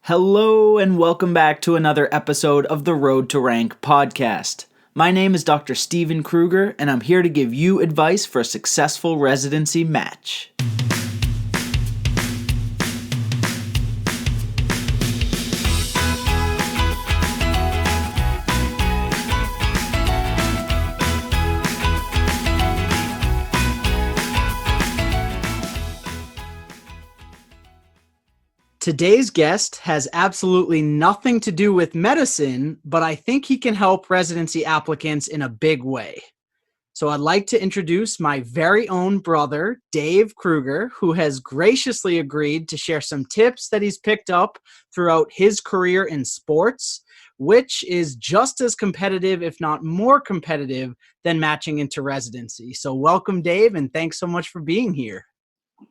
Hello and welcome back to another episode of the Road to Rank podcast. My name is Dr. Steven Kruger and I'm here to give you advice for a successful residency match. Today's guest has absolutely nothing to do with medicine, but I think he can help residency applicants in a big way. So I'd like to introduce my very own brother, Dave Kruger, who has graciously agreed to share some tips that he's picked up throughout his career in sports, which is just as competitive, if not more competitive, than matching into residency. So welcome, Dave, and thanks so much for being here.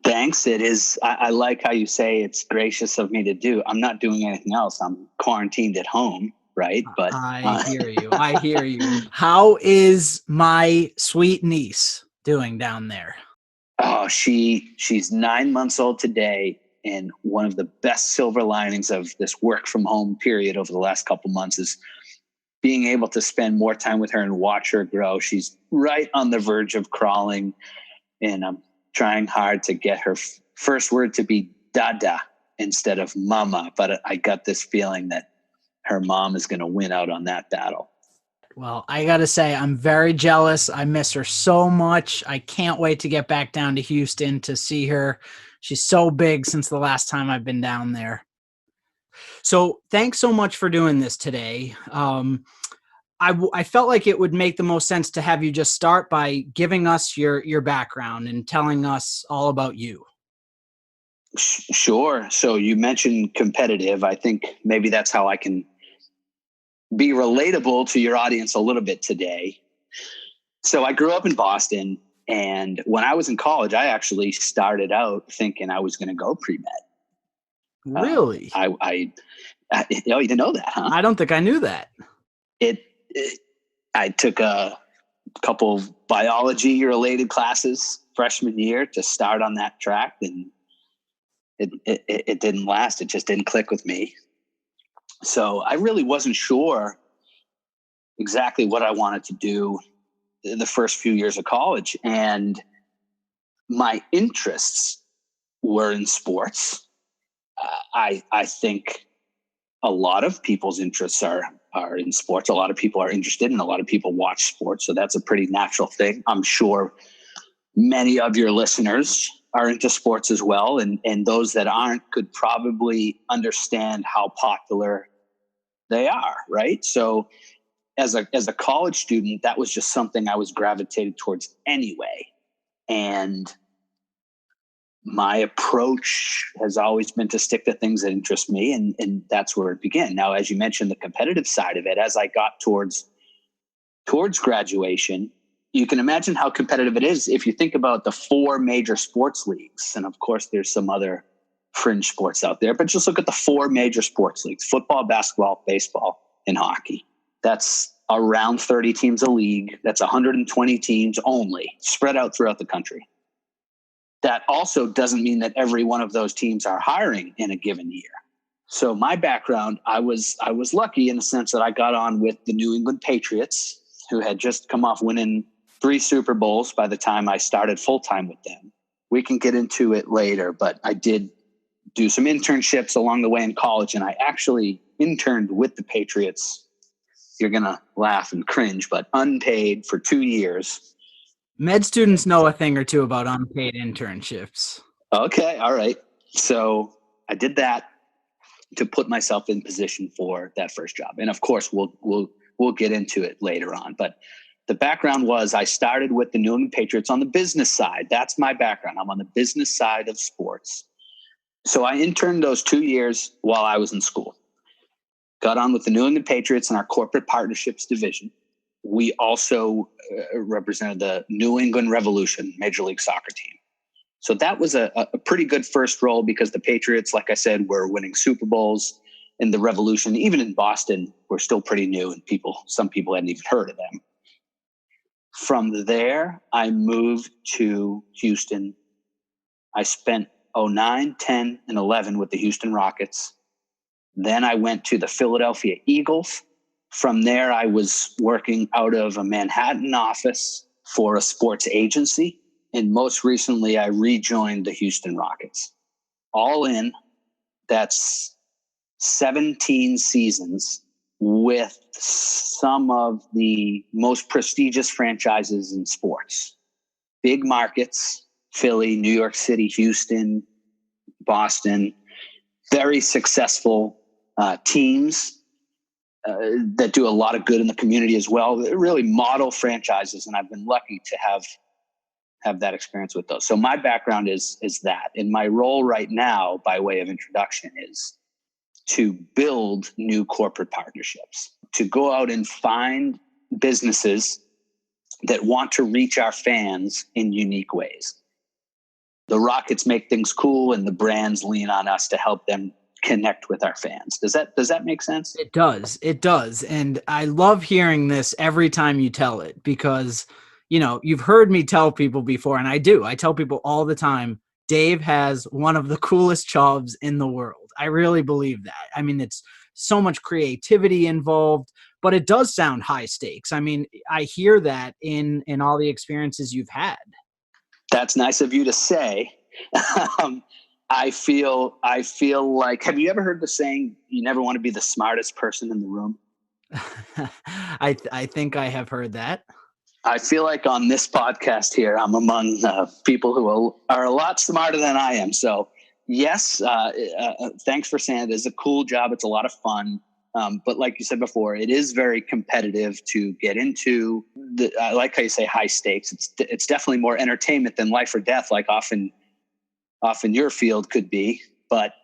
Thanks. It is. I like how you say it's gracious of me to do. I'm not doing anything else. I'm quarantined at home, right? But I hear you. I hear you. How is my sweet niece doing down there? Oh, she's 9 months old today, and one of the best silver linings of this work from home period over the last couple months is being able to spend more time with her and watch her grow. She's right on the verge of crawling, and I'm trying hard to get her first word to be dada instead of mama. But I got this feeling that her mom is going to win out on that battle. Well, I got to say, I'm very jealous. I miss her so much. I can't wait to get back down to Houston to see her. She's so big since the last time I've been down there. So thanks so much for doing this today. I felt like it would make the most sense to have you just start by giving us your background and telling us all about you. Sure. So you mentioned competitive. I think maybe that's how I can be relatable to your audience a little bit today. So I grew up in Boston, and when I was in college, I actually started out thinking I was going to go pre-med. Really? Oh, you didn't know that, huh? I don't think I knew that. I took a couple of biology-related classes freshman year to start on that track, and it didn't last. It just didn't click with me. So I really wasn't sure exactly what I wanted to do the first few years of college, and my interests were in sports. I think a lot of people's interests are in sports. A lot of people are interested and a lot of people watch sports. So that's a pretty natural thing. I'm sure many of your listeners are into sports as well. And those that aren't could probably understand how popular they are, right? So as a college student, that was just something I was gravitated towards anyway. And my approach has always been to stick to things that interest me, and that's where it began. Now, as you mentioned, the competitive side of it, as I got towards graduation, you can imagine how competitive it is if you think about the four major sports leagues. And of course, there's some other fringe sports out there, but just look at the four major sports leagues: football, basketball, baseball, and hockey. That's around 30 teams a league. That's 120 teams only, spread out throughout the country. That also doesn't mean that every one of those teams are hiring in a given year. So my background, I was lucky in the sense that I got on with the New England Patriots, who had just come off winning 3 Super Bowls by the time I started full-time with them. We can get into it later, but I did do some internships along the way in college, and I actually interned with the Patriots. You're going to laugh and cringe, but unpaid for 2 years. Med students know a thing or two about unpaid internships. Okay. All right. So I did that to put myself in position for that first job. And of course, we'll get into it later on. But the background was I started with the New England Patriots on the business side. That's my background. I'm on the business side of sports. So I interned those 2 years while I was in school. Got on with the New England Patriots in our corporate partnerships division. We also represented the New England Revolution Major League Soccer team. So that was a pretty good first role because the Patriots, like I said, were winning Super Bowls, and the Revolution, even in Boston, were still pretty new, and some people hadn't even heard of them. From there, I moved to Houston. I spent 09, 10, and 11 with the Houston Rockets. Then I went to the Philadelphia Eagles. From there, I was working out of a Manhattan office for a sports agency. And most recently, I rejoined the Houston Rockets. All in, that's 17 seasons with some of the most prestigious franchises in sports. Big markets, Philly, New York City, Houston, Boston, very successful teams that do a lot of good in the community as well. They're really model franchises, and I've been lucky to have that experience with those. So my background is that. And my role right now, by way of introduction, is to build new corporate partnerships, to go out and find businesses that want to reach our fans in unique ways. The Rockets make things cool, and the brands lean on us to help them connect with our fans. Does that make sense? It does. It does. And I love hearing this every time you tell it because, you've heard me tell people before, and I do. I tell people all the time, Dave has one of the coolest jobs in the world. I really believe that. I mean, it's so much creativity involved, but it does sound high stakes. I mean, I hear that in all the experiences you've had. That's nice of you to say. I feel like, have you ever heard the saying, you never want to be the smartest person in the room? I think I have heard that. I feel like on this podcast here, I'm among people who are a lot smarter than I am. So yes, thanks for saying it. It's a cool job. It's a lot of fun. But like you said before, it is very competitive to get into. I like how you say high stakes. It's definitely more entertainment than life or death, like often your field could be. But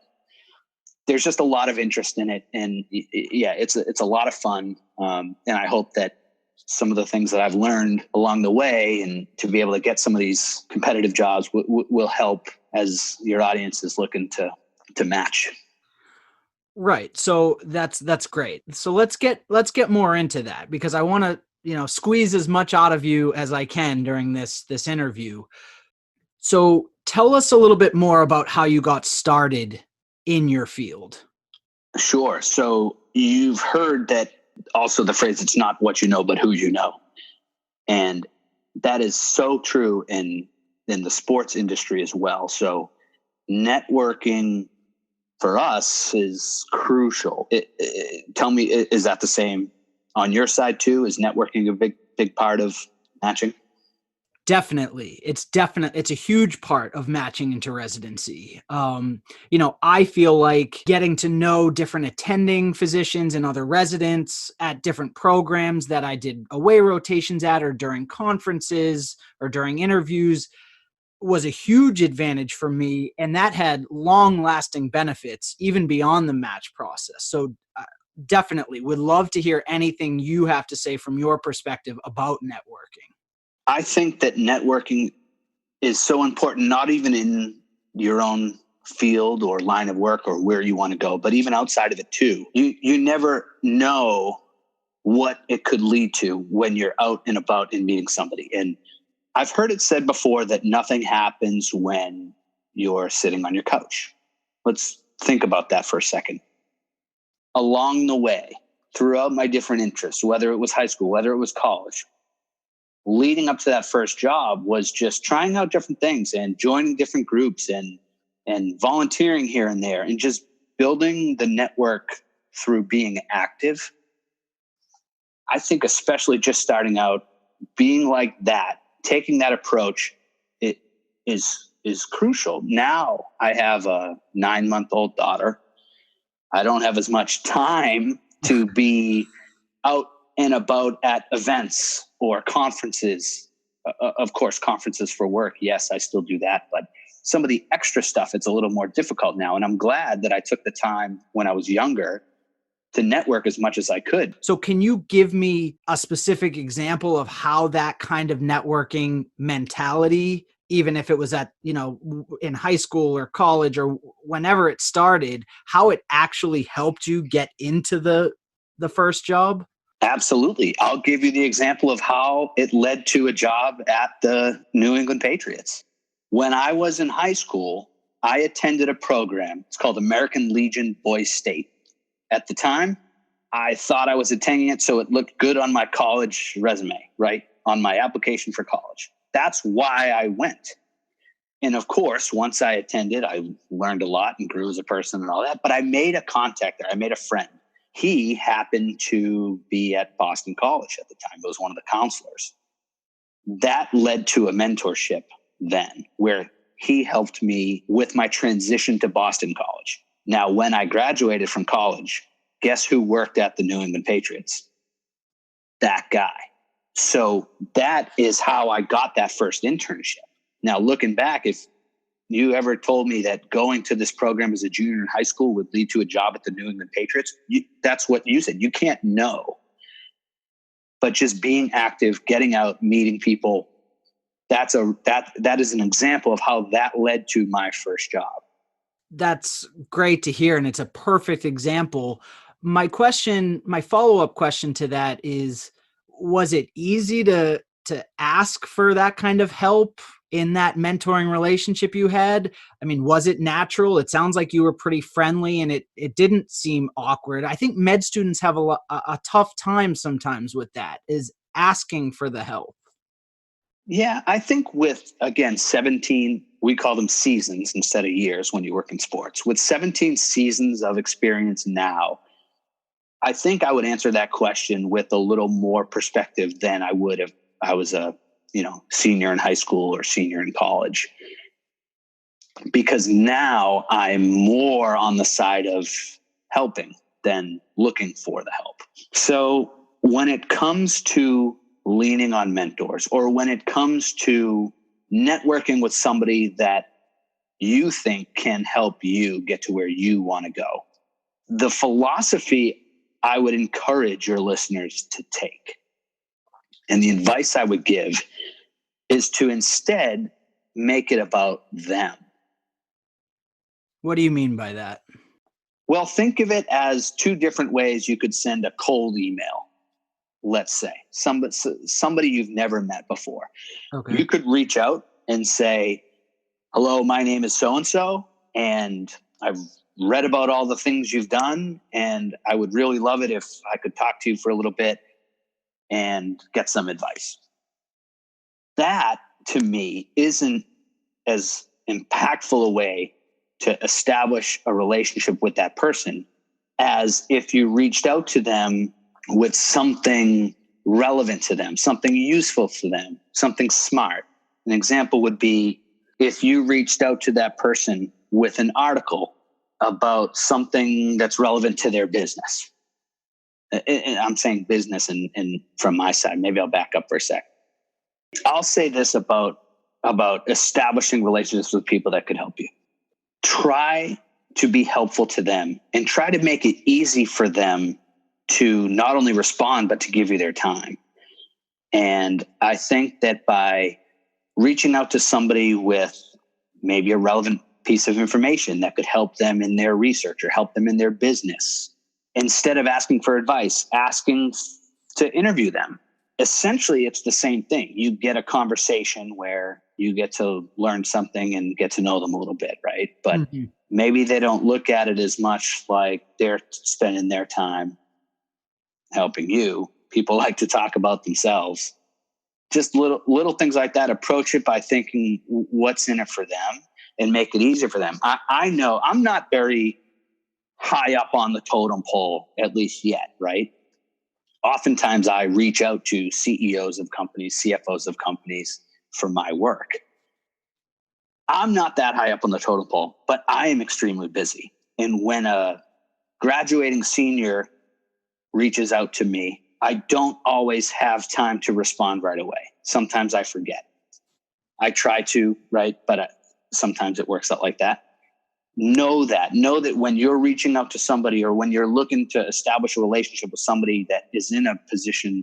there's just a lot of interest in it, and yeah, it's a lot of fun. And I hope that some of the things that I've learned along the way, and to be able to get some of these competitive jobs, will help as your audience is looking to match. Right. So that's great. So let's get more into that because I want to, squeeze as much out of you as I can during this interview. So tell us a little bit more about how you got started in your field. Sure. So you've heard that also the phrase, it's not what you know, but who you know. And that is so true in the sports industry as well. So networking for us is crucial. Tell me, is that the same on your side too? Is networking a big part of matching? Definitely. It's a huge part of matching into residency. I feel like getting to know different attending physicians and other residents at different programs that I did away rotations at, or during conferences or during interviews, was a huge advantage for me. And that had long lasting benefits even beyond the match process. So definitely would love to hear anything you have to say from your perspective about networking. I think that networking is so important, not even in your own field or line of work or where you want to go, but even outside of it too. You never know what it could lead to when you're out and about and meeting somebody. And I've heard it said before that nothing happens when you're sitting on your couch. Let's think about that for a second. Along the way, throughout my different interests, whether it was high school, whether it was college, leading up to that first job was just trying out different things and joining different groups and volunteering here and there and just building the network through being active. I think especially just starting out, being like that, taking that approach, it is crucial. Now I have a 9-month-old daughter. I don't have as much time to be out and about at events or conferences. Of course, conferences for work. Yes, I still do that. But some of the extra stuff, it's a little more difficult now. And I'm glad that I took the time when I was younger to network as much as I could. So can you give me a specific example of how that kind of networking mentality, even if it was at, in high school or college or whenever it started, how it actually helped you get into the first job? Absolutely. I'll give you the example of how it led to a job at the New England Patriots. When I was in high school, I attended a program. It's called American Legion Boys State. At the time, I thought I was attending it so it looked good on my college resume, right? On my application for college. That's why I went. And of course, once I attended, I learned a lot and grew as a person and all that. But I made a contact there. I made a friend. He happened to be at Boston College at the time. It was one of the counselors. That led to a mentorship then, where he helped me with my transition to Boston College. Now, when I graduated from college, guess who worked at the New England Patriots? That guy. So that is how I got that first internship. Now, looking back, if you ever told me that going to this program as a junior in high school would lead to a job at the New England Patriots, that's what you said. You can't know. But just being active, getting out, meeting people, that is an example of how that led to my first job. That's great to hear, and it's a perfect example. My follow-up question to that is, was it easy to ask for that kind of help in that mentoring relationship you had? I mean, was it natural? It sounds like you were pretty friendly, and it didn't seem awkward. I think med students have a tough time sometimes with that, is asking for the help. Yeah, I think with, again, 17, we call them seasons instead of years when you work in sports. With 17 seasons of experience now, I think I would answer that question with a little more perspective than I would if I was a, senior in high school or senior in college. Because now I'm more on the side of helping than looking for the help. So when it comes to leaning on mentors, or when it comes to networking with somebody that you think can help you get to where you want to go, the philosophy I would encourage your listeners to take, and the advice I would give, is to instead make it about them. What do you mean by that? Well, think of it as two different ways you could send a cold email. Let's say somebody you've never met before. Okay. You could reach out and say, hello, my name is so-and-so, and I've read about all the things you've done, and I would really love it if I could talk to you for a little bit and get some advice. That, to me, isn't as impactful a way to establish a relationship with that person as if you reached out to them with something relevant to them, something useful to them, something smart. An example would be if you reached out to that person with an article about something that's relevant to their business. And I'm saying business and from my side, maybe I'll back up for a sec. I'll say this about establishing relationships with people that could help you. Try to be helpful to them and try to make it easy for them to not only respond, but to give you their time. And I think that by reaching out to somebody with maybe a relevant piece of information that could help them in their research or help them in their business, instead of asking for advice, asking to interview them, essentially it's the same thing. You get a conversation where you get to learn something and get to know them a little bit, right? But maybe they don't look at it as much like they're spending their time helping you. People like to talk about themselves. Just little things like that. Approach it by thinking what's in it for them and make it easier for them. I know I'm not very high up on the totem pole, at least yet, right? Oftentimes I reach out to CEOs of companies, CFOs of companies for my work. I'm not that high up on the totem pole, but I am extremely busy. And when a graduating senior reaches out to me, I don't always have time to respond right away. Sometimes I forget. I try to, right? But sometimes it works out like that. Know that when you're reaching out to somebody or when you're looking to establish a relationship with somebody that is in a position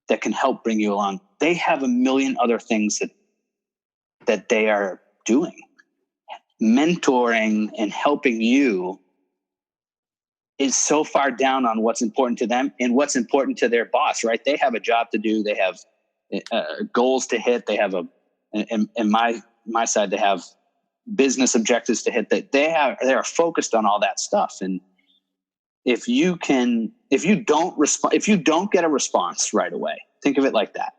that can help bring you along, they have a million other things that they are doing. Mentoring and helping you is so far down on what's important to them and what's important to their boss, right? They have a job to do. They have goals to hit. They have in my side, they have business objectives to hit. That they are focused on all that stuff. And if you don't get a response right away, think of it like that.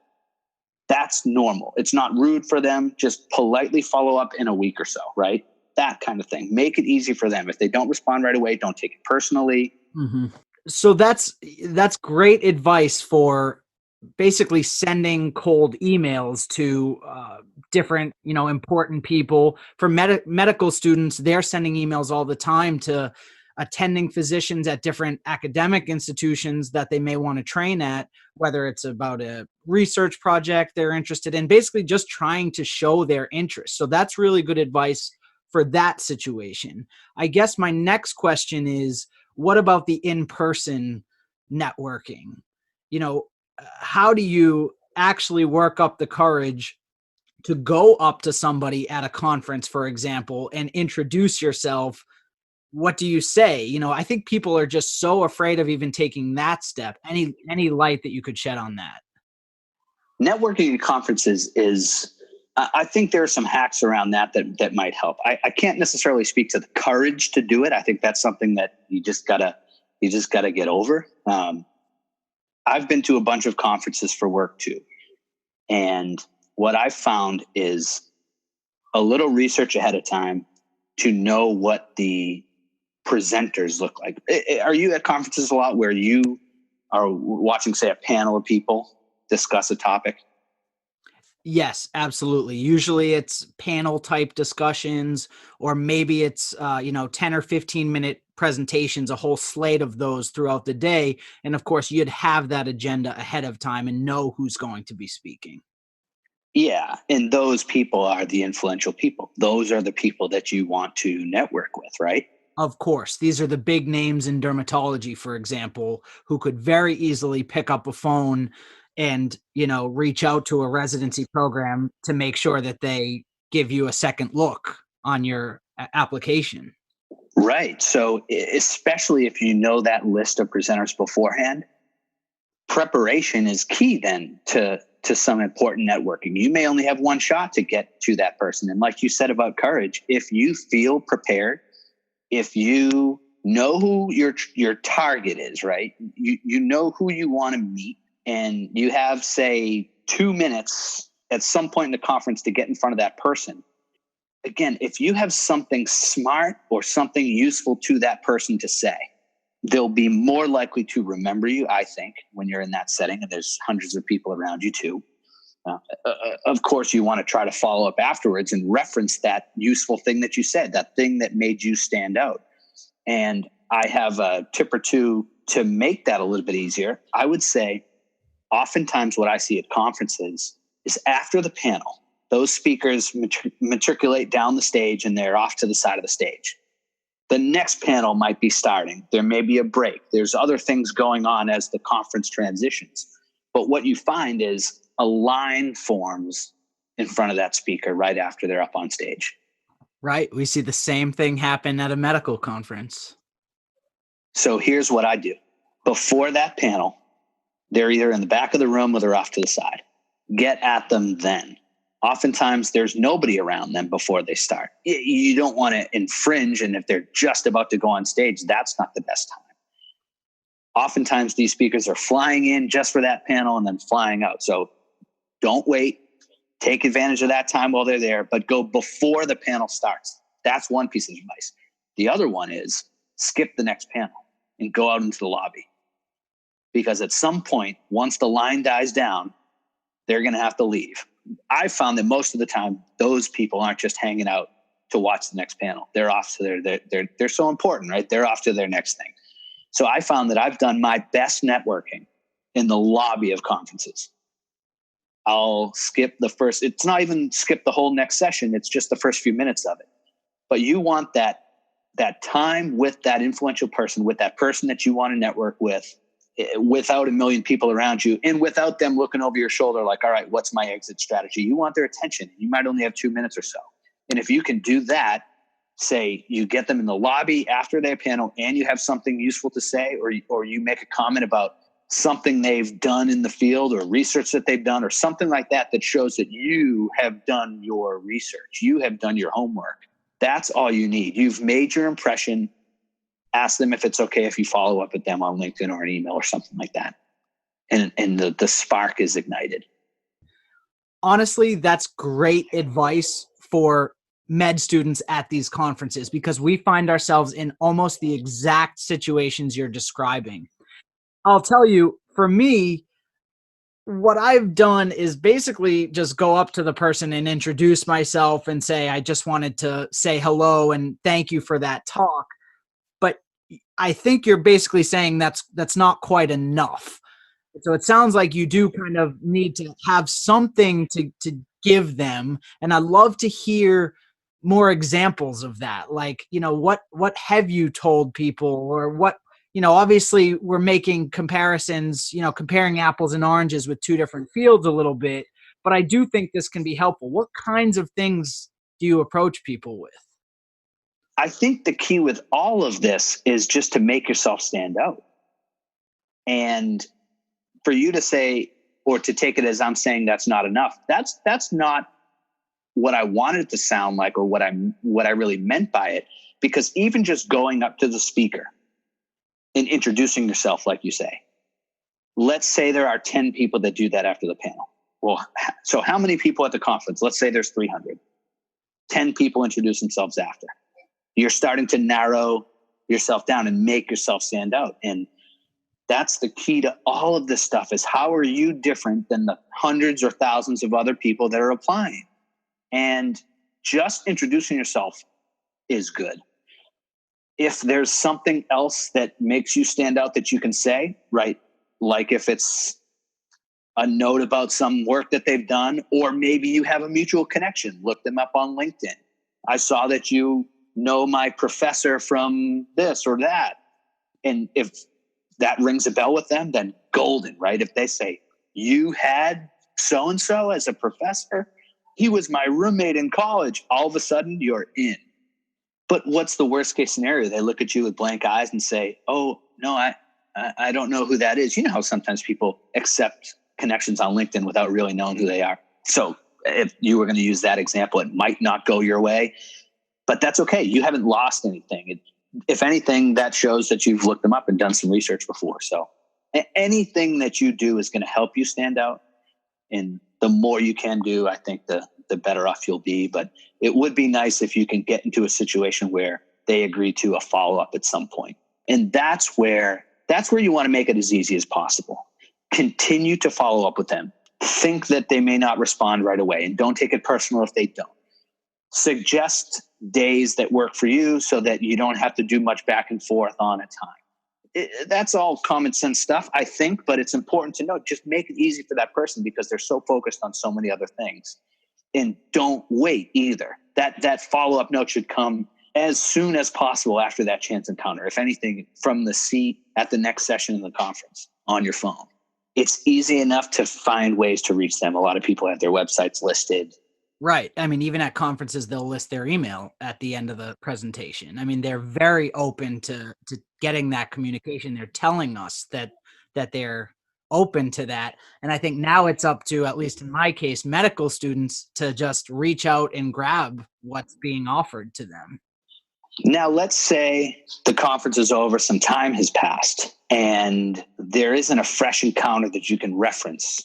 That's normal. It's not rude for them. Just politely follow up in a week or so, right? That kind of thing. Make it easy for them. If they don't respond right away, don't take it personally. Mm-hmm. So that's great advice for basically sending cold emails to different, important people. For medical students, they're sending emails all the time to attending physicians at different academic institutions that they may want to train at, whether it's about a research project they're interested in, basically just trying to show their interest. So that's really good advice for that situation. I guess my next question is, what about the in-person networking? How do you actually work up the courage to go up to somebody at a conference, for example, and introduce yourself? What do you say? I think people are just so afraid of even taking that step. Any light that you could shed on that? Networking at conferences is, I think there are some hacks around that might help. I can't necessarily speak to the courage to do it. I think that's something that you just gotta get over. I've been to a bunch of conferences for work too. And what I've found is a little research ahead of time to know what the presenters look like. Are you at conferences a lot where you are watching, say, a panel of people discuss a topic? Yes, absolutely. Usually it's panel type discussions, or maybe it's 10 or 15-minute presentations, a whole slate of those throughout the day. And of course, you'd have that agenda ahead of time and know who's going to be speaking. Yeah. And those people are the influential people. Those are the people that you want to network with, right? Of course, these are the big names in dermatology, for example, who could very easily pick up a phone and, reach out to a residency program to make sure that they give you a second look on your application. Right. So, especially if you know that list of presenters beforehand, preparation is key then to some important networking. You may only have one shot to get to that person. And like you said about courage, if you feel prepared, if you know who your target is, right? You know who you want to meet, and you have, say, 2 minutes at some point in the conference to get in front of that person. Again, if you have something smart or something useful to that person to say, they'll be more likely to remember you, I think, when you're in that setting and there's hundreds of people around you too. Of course, you want to try to follow up afterwards and reference that useful thing that you said, that thing that made you stand out. And I have a tip or two to make that a little bit easier. I would say oftentimes what I see at conferences is after the panel, those speakers matriculate down the stage and they're off to the side of the stage. The next panel might be starting. There may be a break. There's other things going on as the conference transitions. But what you find is a line forms in front of that speaker right after they're up on stage. Right. We see the same thing happen at a medical conference. So here's what I do. Before that panel, they're either in the back of the room or they're off to the side. Get at them then. Oftentimes there's nobody around them before they start. You don't want to infringe, and if they're just about to go on stage, that's not the best time. Oftentimes these speakers are flying in just for that panel and then flying out. So don't wait. Take advantage of that time while they're there, but go before the panel starts. That's one piece of advice. The other one is skip the next panel and go out into the lobby. Because at some point, once the line dies down, they're going to have to leave. I found that most of the time, those people aren't just hanging out to watch the next panel. They're off to they're so important, right? They're off to their next thing. So I found that I've done my best networking in the lobby of conferences. I'll skip it's not even skip the whole next session. It's just the first few minutes of it. But you want that time with that influential person, with that person that you want to network with, without a million people around you and without them looking over your shoulder like, all right, what's my exit strategy? You want their attention. You might only have 2 minutes or so. And if you can do that, say you get them in the lobby after their panel and you have something useful to say, or you make a comment about something they've done in the field or research that they've done or something like that shows that you have done your research. You have done your homework. That's all you need. You've made your impression. ask them if it's okay if you follow up with them on LinkedIn or an email or something like that. And the spark is ignited. Honestly, that's great advice for med students at these conferences, because we find ourselves in almost the exact situations you're describing. I'll tell you, for me, what I've done is basically just go up to the person and introduce myself and say, I just wanted to say hello and thank you for that talk. But I think you're basically saying that's not quite enough. So it sounds like you do kind of need to have something to give them. And I'd love to hear more examples of that. Like, what have you told people, or what, obviously we're making comparisons, comparing apples and oranges with two different fields a little bit, but I do think this can be helpful. What kinds of things do you approach people with? I think the key with all of this is just to make yourself stand out. And for you to say, or to take it as I'm saying that's not enough, that's not what I wanted it to sound like, or what I really meant by it. Because even just going up to the speaker and introducing yourself, like you say, let's say there are 10 people that do that after the panel. Well, so how many people at the conference? Let's say there's 300. 10 people introduce themselves after. You're starting to narrow yourself down and make yourself stand out. And that's the key to all of this stuff, is how are you different than the hundreds or thousands of other people that are applying? And just introducing yourself is good. If there's something else that makes you stand out that you can say, right? Like if it's a note about some work that they've done, or maybe you have a mutual connection, look them up on LinkedIn. I saw that you know my professor from this or that. And if that rings a bell with them, then golden, right? If they say, you had so-and-so as a professor, he was my roommate in college, all of a sudden you're in. But what's the worst case scenario? They look at you with blank eyes and say, oh, no, I don't know who that is. You know how sometimes people accept connections on LinkedIn without really knowing who they are. So if you were going to use that example, it might not go your way, but that's okay. You haven't lost anything. If anything, that shows that you've looked them up and done some research before. So anything that you do is going to help you stand out. And the more you can do, I think the better off you'll be. But it would be nice if you can get into a situation where they agree to a follow-up at some point. And that's where you want to make it as easy as possible. Continue to follow up with them. Think that they may not respond right away, and don't take it personal if they don't. Suggest days that work for you so that you don't have to do much back and forth on a time. That's all common sense stuff, I think, but it's important to know. Just make it easy for that person, because they're so focused on so many other things. And don't wait either. That follow-up note should come as soon as possible after that chance encounter. If anything, from the seat at the next session in the conference on your phone. It's easy enough to find ways to reach them. A lot of people have their websites listed. Right. I mean, even at conferences, they'll list their email at the end of the presentation. I mean, they're very open to getting that communication. They're telling us that they're open to that. And I think now it's up to, at least in my case, medical students to just reach out and grab what's being offered to them. Now, let's say the conference is over, some time has passed, and there isn't a fresh encounter that you can reference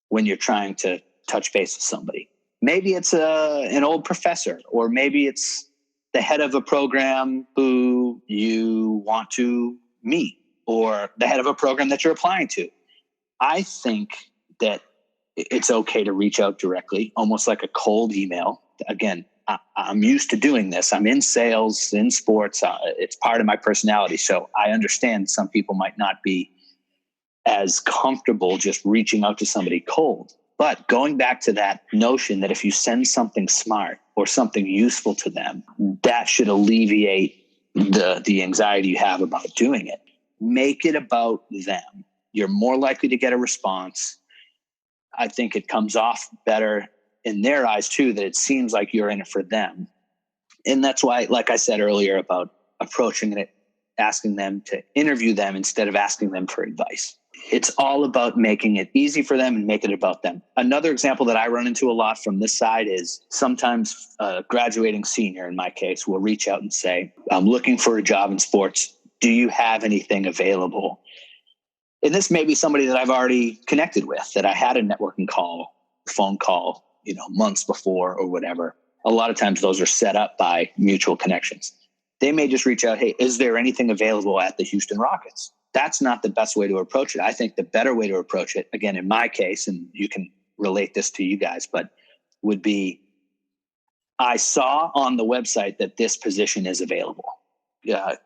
when you're trying to touch base with somebody. Maybe it's an old professor, or maybe it's the head of a program who you want to meet, or the head of a program that you're applying to. I think that it's okay to reach out directly, almost like a cold email. Again, I'm used to doing this. I'm in sales, in sports. It's part of my personality. So I understand some people might not be as comfortable just reaching out to somebody cold. But going back to that notion that if you send something smart or something useful to them, that should alleviate the anxiety you have about doing it. Make it about them. You're more likely to get a response. I think it comes off better in their eyes too, that it seems like you're in it for them. And that's why, like I said earlier, about approaching it, asking them to interview them instead of asking them for advice. It's all about making it easy for them and make it about them. Another example that I run into a lot from this side is sometimes a graduating senior, in my case, will reach out and say, I'm looking for a job in sports. Do you have anything available? And this may be somebody that I've already connected with, that I had a networking call, phone call, months before or whatever. A lot of times those are set up by mutual connections. They may just reach out, hey, is there anything available at the Houston Rockets? That's not the best way to approach it. I think the better way to approach it, again, in my case, and you can relate this to you guys, but would be, I saw on the website that this position is available.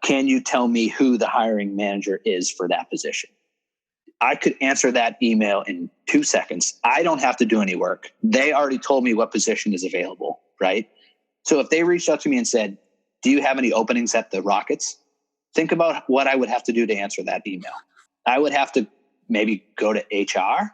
Can you tell me who the hiring manager is for that position? I could answer that email in 2 seconds. I don't have to do any work. They already told me what position is available, right? So if they reached out to me and said, do you have any openings at the Rockets? Think about what I would have to do to answer that email. I would have to maybe go to HR,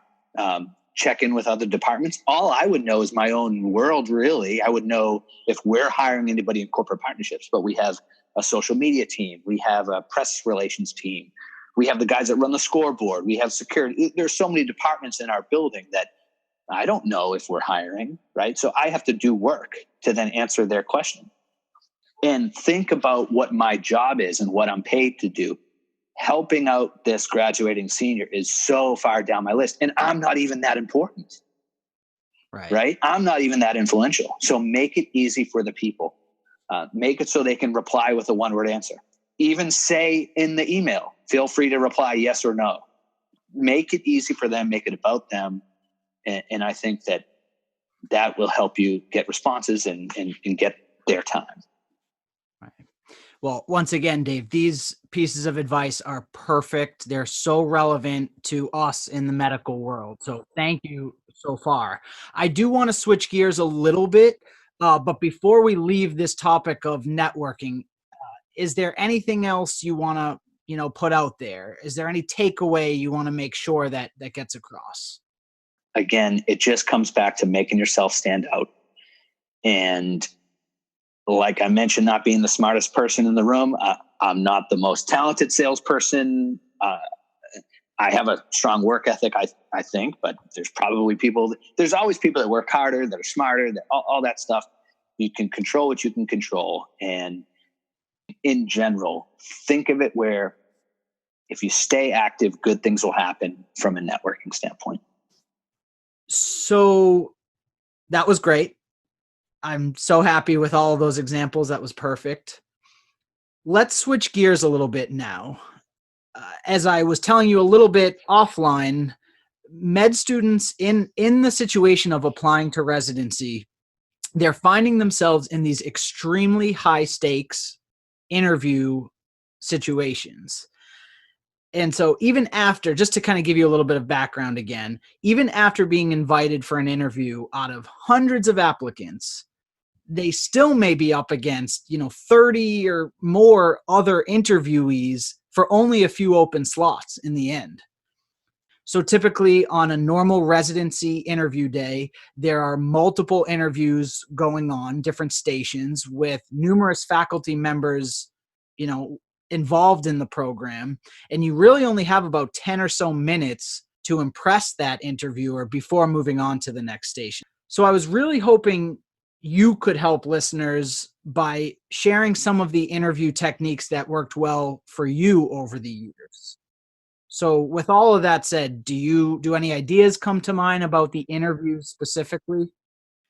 check in with other departments. All I would know is my own world, really. I would know if we're hiring anybody in corporate partnerships, but we have a social media team. We have a press relations team. We have the guys that run the scoreboard. We have security. There's so many departments in our building that I don't know if we're hiring, right? So I have to do work to then answer their question. And think about what my job is and what I'm paid to do. Helping out this graduating senior is so far down my list. And I'm not even that important, right? I'm not even that influential. So make it easy for the people. Make it so they can reply with a one-word answer. Even say in the email, feel free to reply yes or no. Make it easy for them, make it about them. And I think that will help you get responses and get their time. Right. Well, once again, Dave, these pieces of advice are perfect. They're so relevant to us in the medical world. So thank you so far. I do want to switch gears a little bit, but before we leave this topic of networking, is there anything else you want to, put out there? Is there any takeaway you want to make sure that gets across? Again, it just comes back to making yourself stand out. And like I mentioned, not being the smartest person in the room, I'm not the most talented salesperson. I have a strong work ethic, I think, but there's always people that work harder, that are smarter, that all that stuff. You can control what you can control. And in general, think of it where if you stay active, good things will happen from a networking standpoint. So that was great. I'm so happy with all of those examples. That was perfect. Let's switch gears a little bit now. As I was telling you a little bit offline, med students in the situation of applying to residency, they're finding themselves in these extremely high stakes interview situations. And so even after, just to kind of give you a little bit of background again, even after being invited for an interview out of hundreds of applicants, they still may be up against, 30 or more other interviewees for only a few open slots in the end. So typically on a normal residency interview day, there are multiple interviews going on, different stations with numerous faculty members, involved in the program. And you really only have about 10 or so minutes to impress that interviewer before moving on to the next station. So I was really hoping you could help listeners by sharing some of the interview techniques that worked well for you over the years. So with all of that said, do any ideas come to mind about the interview specifically?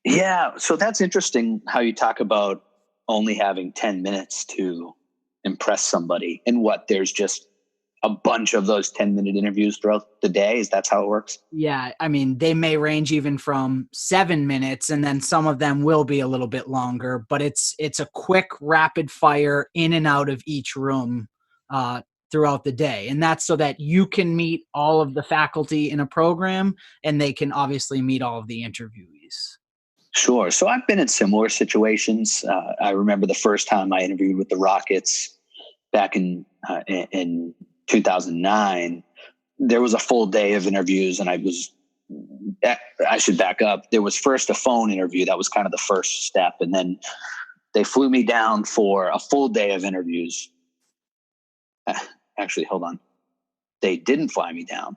Yeah. So that's interesting how you talk about only having 10 minutes to impress somebody, and there's just a bunch of those 10-minute interviews throughout the day. Is that how it works? Yeah. I mean, they may range even from 7 minutes, and then some of them will be a little bit longer, but it's a quick rapid fire in and out of each room throughout the day. And that's so that you can meet all of the faculty in a program, and they can obviously meet all of the interviewees. Sure. So I've been in similar situations. I remember the first time I interviewed with the Rockets back in 2009. There was a full day of interviews, and I should back up. There was first a phone interview. That was kind of the first step. And then they flew me down for a full day of interviews. Actually, hold on. They didn't fly me down.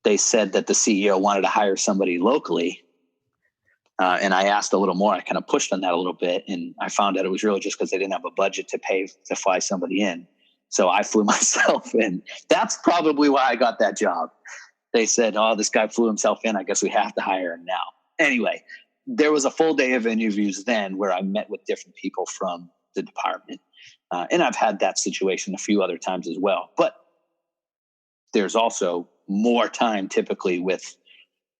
they said that the CEO wanted to hire somebody locally. And I asked a little more. I kind of pushed on that a little bit, and I found out it was really just because they didn't have a budget to pay to fly somebody in. So I flew myself in. That's probably why I got that job. They said, "Oh, this guy flew himself in. I guess we have to hire him now." Anyway, there was a full day of interviews then where I met with different people from the department. And I've had that situation a few other times as well. But there's also more time typically with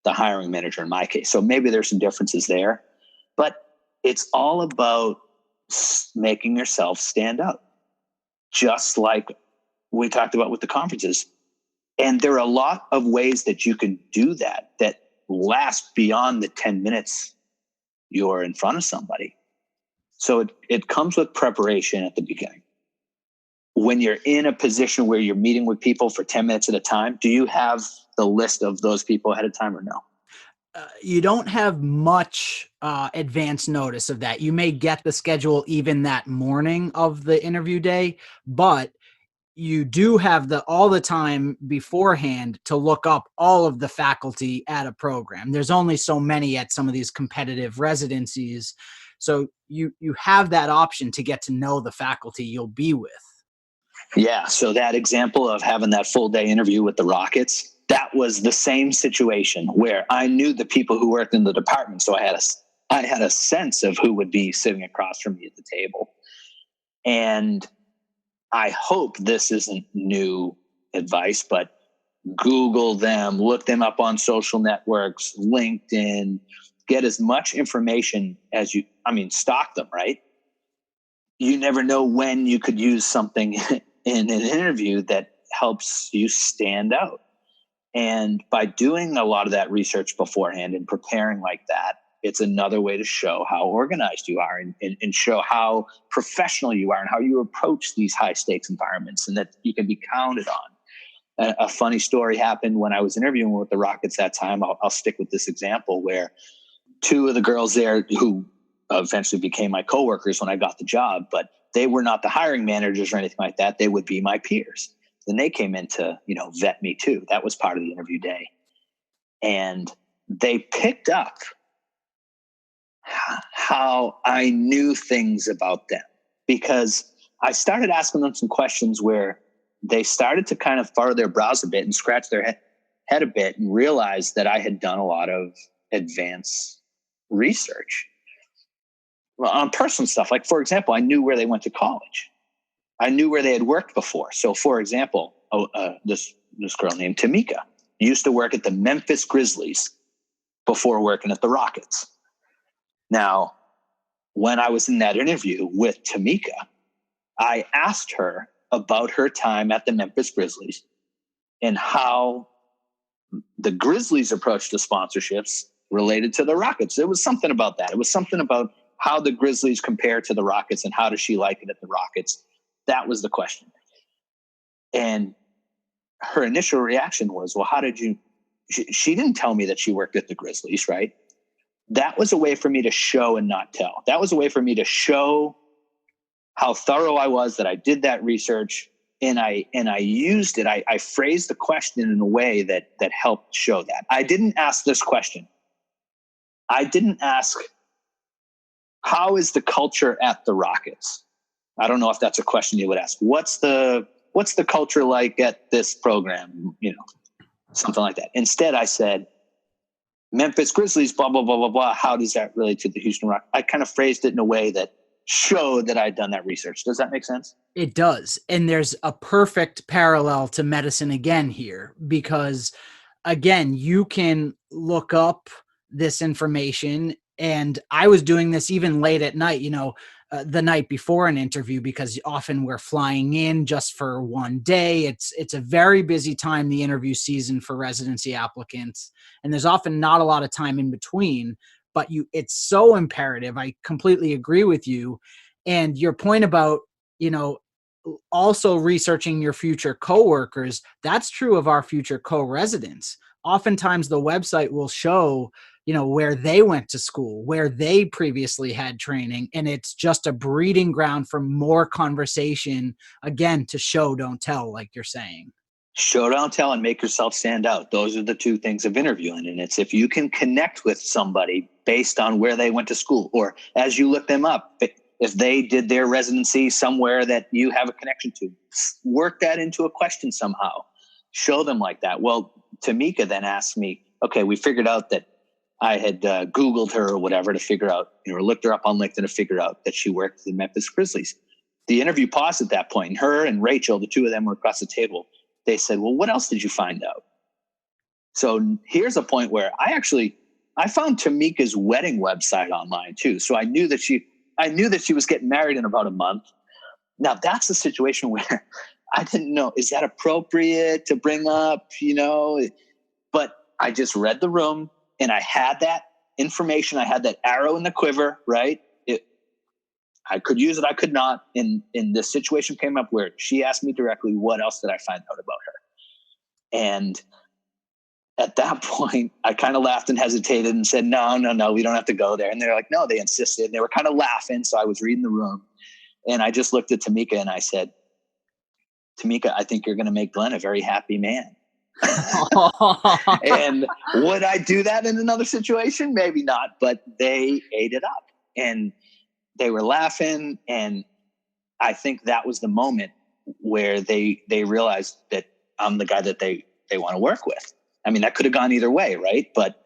the hiring manager in my case. So maybe there's some differences there, but it's all about making yourself stand out, just like we talked about with the conferences. And there are a lot of ways that you can do that last beyond the 10 minutes you're in front of somebody. So it comes with preparation at the beginning. When you're in a position where you're meeting with people for 10 minutes at a time, do you have the list of those people ahead of time or no? You don't have much advance notice of that. You may get the schedule even that morning of the interview day, but you do have all the time beforehand to look up all of the faculty at a program. There's only so many at some of these competitive residencies. So you have that option to get to know the faculty you'll be with. Yeah. So that example of having that full day interview with the Rockets, that was the same situation where I knew the people who worked in the department. So I had a sense of who would be sitting across from me at the table. And I hope this isn't new advice, but Google them, look them up on social networks, LinkedIn, get as much information as stock them, right? You never know when you could use something in an interview that helps you stand out. And by doing a lot of that research beforehand and preparing like that, it's another way to show how organized you are and show how professional you are and how you approach these high stakes environments and that you can be counted on. A funny story happened when I was interviewing with the Rockets that time. I'll stick with this example where two of the girls there who eventually became my coworkers when I got the job, but they were not the hiring managers or anything like that. They would be my peers. And they came in to, vet me too. That was part of the interview day. And they picked up how I knew things about them because I started asking them some questions where they started to kind of furrow their brows a bit and scratch their head a bit and realize that I had done a lot of advanced research on personal stuff. Like, for example, I knew where they went to college. I knew where they had worked before. So, for example, this girl named Tamika used to work at the Memphis Grizzlies before working at the Rockets. Now, when I was in that interview with Tamika, I asked her about her time at the Memphis Grizzlies and how the Grizzlies approached the sponsorships related to the Rockets. It was something about that. It was something about how the Grizzlies compare to the Rockets and how does she like it at the Rockets? That was the question. And her initial reaction was, well, how did you, she didn't tell me that she worked at the Grizzlies, right? That was a way for me to show and not tell. That was a way for me to show how thorough I was, that I did that research and I used it. I phrased the question in a way that helped show that. I didn't ask this question. I didn't ask, how is the culture at the Rockets? I don't know if that's a question you would ask. What's the culture like at this program? Something like that. Instead, I said, Memphis Grizzlies, blah, blah, blah, blah, blah. How does that relate to the Houston Rockets? I kind of phrased it in a way that showed that I'd done that research. Does that make sense? It does. And there's a perfect parallel to medicine again here, because again, you can look up this information. And I was doing this even late at night, the night before an interview, because often we're flying in just for one day. It's a very busy time, the interview season for residency applicants. And there's often not a lot of time in between, but it's so imperative. I completely agree with you. And your point about, also researching your future coworkers, that's true of our future co-residents. Oftentimes the website will show, where they went to school, where they previously had training. And it's just a breeding ground for more conversation, again, to show, don't tell, like you're saying. Show, don't tell, and make yourself stand out. Those are the two things of interviewing. And it's if you can connect with somebody based on where they went to school, or as you look them up, if they did their residency somewhere that you have a connection to, work that into a question somehow. Show them like that. Well, Tamika then asked me, okay, we figured out that I had Googled her or whatever to figure out, or looked her up on LinkedIn to figure out that she worked at the Memphis Grizzlies. The interview paused at that point, and her and Rachel, the two of them were across the table. They said, well, what else did you find out? So here's a point where I found Tamika's wedding website online too. So I knew that she was getting married in about a month. Now that's a situation where I didn't know, is that appropriate to bring up, but I just read the room and I had that information. I had that arrow in the quiver, right? I could use it. I could not. And this situation came up where she asked me directly, what else did I find out about her? And at that point, I kind of laughed and hesitated and said, no, we don't have to go there. And they're like, no, they insisted. And they were kind of laughing. So I was reading the room and I just looked at Tamika and I said, Tamika, I think you're going to make Glenn a very happy man. And would I do that in another situation? Maybe not, but they ate it up and they were laughing. And I think that was the moment where they realized that I'm the guy that they want to work with. I mean, that could have gone either way, right? But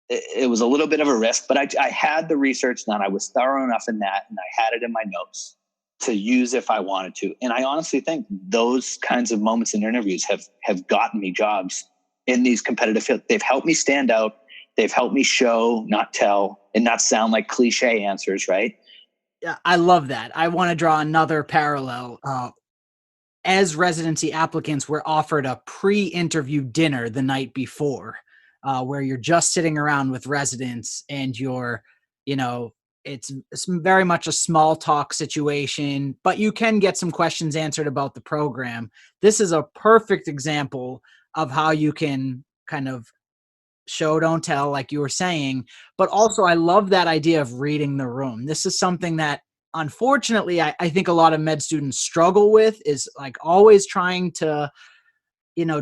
it was a little bit of a risk, but I had the research done. I was thorough enough in that, and I had it in my notes to use if I wanted to. And I honestly think those kinds of moments in interviews have gotten me jobs in these competitive fields. They've helped me stand out. They've helped me show, not tell, and not sound like cliche answers, right? Yeah, I love that. I want to draw another parallel. As residency applicants, we're offered a pre-interview dinner the night before, where you're just sitting around with residents and you're, it's very much a small talk situation, but you can get some questions answered about the program. This is a perfect example of how you can kind of show, don't tell, like you were saying. But also, I love that idea of reading the room. This is something that, unfortunately, I think a lot of med students struggle with, is like always trying to,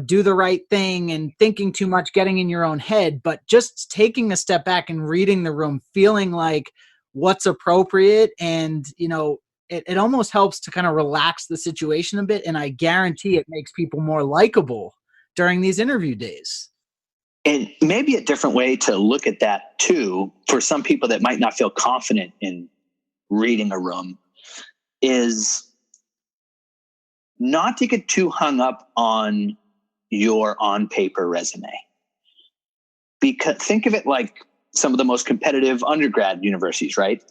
do the right thing and thinking too much, getting in your own head, but just taking a step back and reading the room, feeling like what's appropriate. And, it almost helps to kind of relax the situation a bit. And I guarantee it makes people more likable during these interview days. And maybe a different way to look at that too, for some people that might not feel confident in reading a room, is not to get too hung up on your on paper resume. Because think of it like some of the most competitive undergrad universities, right?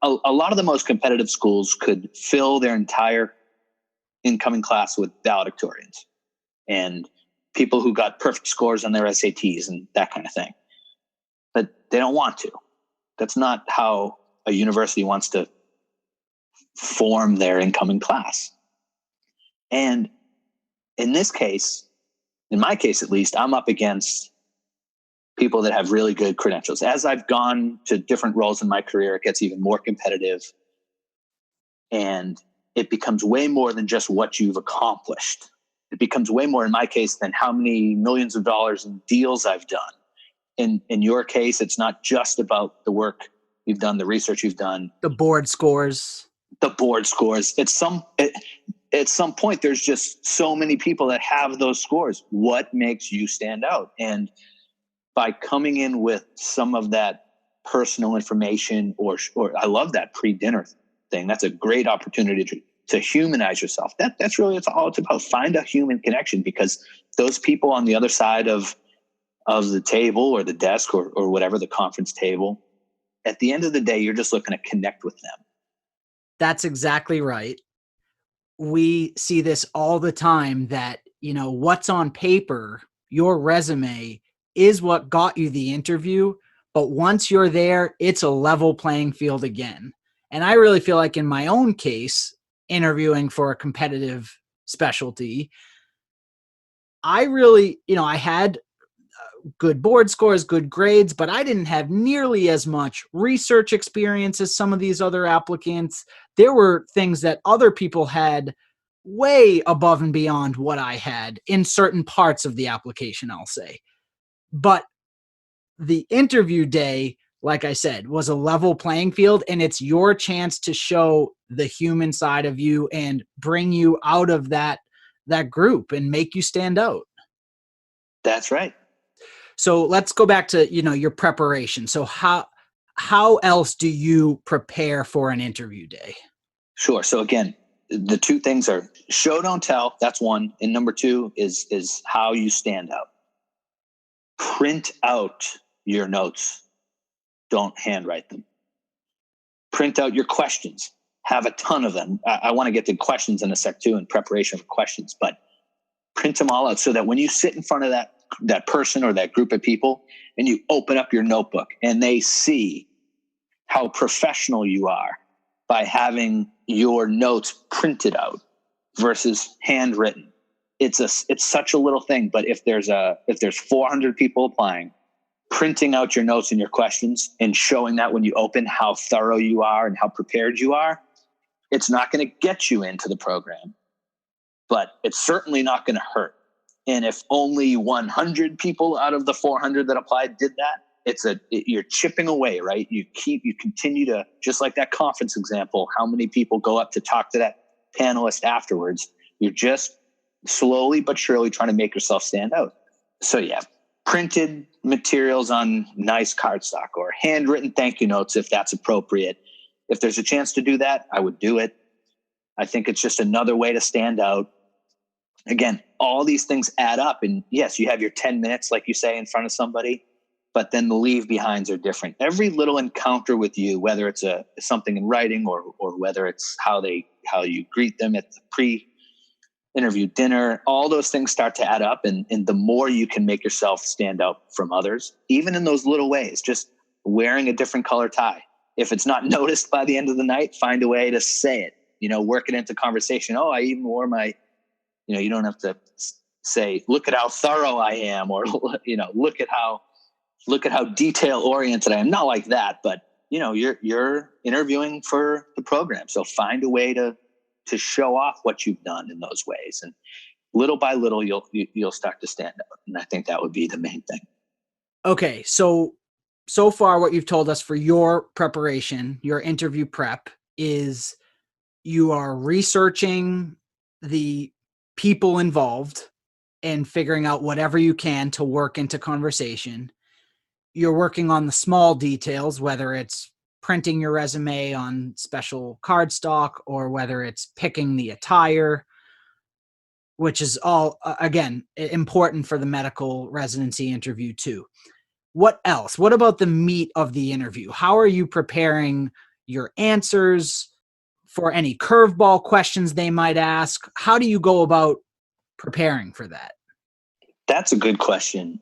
A lot of the most competitive schools could fill their entire incoming class with valedictorians and people who got perfect scores on their SATs and that kind of thing. But they don't want to. That's not how a university wants to form their incoming class. And in this case, in my case at least, I'm up against people that have really good credentials. As I've gone to different roles in my career, it gets even more competitive. And it becomes way more than just what you've accomplished. It becomes way more, in my case, than how many millions of dollars in deals I've done. In your case, it's not just about the work you've done, the research you've done. The board scores. At some point, there's just so many people that have those scores. What makes you stand out? And by coming in with some of that personal information, or I love that pre-dinner thing. That's a great opportunity to humanize yourself. That's really all it's about. Find a human connection, because those people on the other side of the table or the desk or whatever, the conference table, at the end of the day, you're just looking to connect with them. That's exactly right. We see this all the time, that, what's on paper, your resume, is what got you the interview. But once you're there, it's a level playing field again. And I really feel like in my own case, interviewing for a competitive specialty, I really, I had good board scores, good grades, but I didn't have nearly as much research experience as some of these other applicants. There were things that other people had way above and beyond what I had in certain parts of the application, I'll say. But the interview day, like I said, was a level playing field, and it's your chance to show the human side of you and bring you out of that group and make you stand out. That's right. So let's go back to, your preparation. So how else do you prepare for an interview day? Sure. So again, the two things are show, don't tell. That's one. And number two is how you stand out. Print out your notes. Don't handwrite them. Print out your questions. Have a ton of them. I want to get to questions in a sec too, in preparation for questions, but print them all out so that when you sit in front of that person or that group of people and you open up your notebook and they see how professional you are by having your notes printed out versus handwritten. It's such a little thing, but if there's 400 people applying, printing out your notes and your questions and showing that when you open how thorough you are and how prepared you are, it's not going to get you into the program, but it's certainly not going to hurt. And if only 100 people out of the 400 that applied did that, you're chipping away, right? You continue to, just like that conference example, how many people go up to talk to that panelist afterwards? You're just slowly but surely trying to make yourself stand out. So yeah, printed materials on nice cardstock or handwritten thank you notes if that's appropriate. If there's a chance to do that, I would do it. I think it's just another way to stand out. Again, all these things add up. And yes, you have your 10 minutes, like you say, in front of somebody, but then the leave behinds are different. Every little encounter with you, whether it's something in writing or whether it's how you greet them at the pre-interview dinner, all those things start to add up. And the more you can make yourself stand out from others, even in those little ways, just wearing a different color tie. If it's not noticed by the end of the night, find a way to say it, work it into conversation. Oh, I even wore my, you don't have to say, look at how thorough I am, or, look at how detail oriented I am. Not like that, but you're interviewing for the program. So find a way to show off what you've done in those ways. And little by little, you'll start to stand out. And I think that would be the main thing. Okay. So far what you've told us for your preparation, your interview prep, is you are researching the people involved and figuring out whatever you can to work into conversation. You're working on the small details, whether it's printing your resume on special cardstock or whether it's picking the attire, which is all, again, important for the medical residency interview too. What else? What about the meat of the interview? How are you preparing your answers for any curveball questions they might ask? How do you go about preparing for that? That's a good question.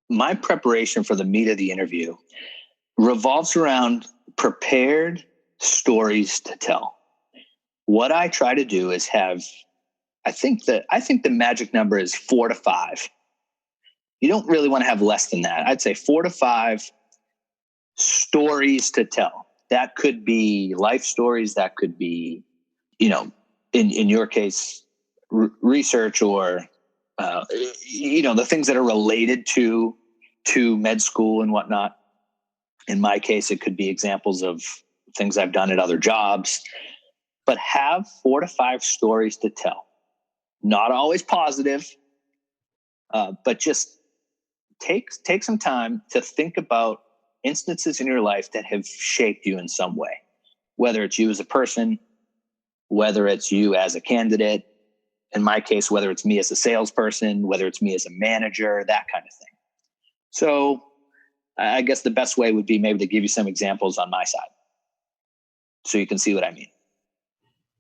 My preparation for the meat of the interview revolves around prepared stories to tell. What I try to do is have, I think the magic number is 4 to 5. You don't really want to have less than that. I'd say 4 to 5 stories to tell. That could be life stories. That could be, in your case, research or, the things that are related to med school and whatnot. In my case, it could be examples of things I've done at other jobs, but have 4 to 5 stories to tell. Not always positive, but just take some time to think about instances in your life that have shaped you in some way, whether it's you as a person, whether it's you as a candidate, in my case, whether it's me as a salesperson, whether it's me as a manager, that kind of thing. So I guess the best way would be maybe to give you some examples on my side so you can see what I mean.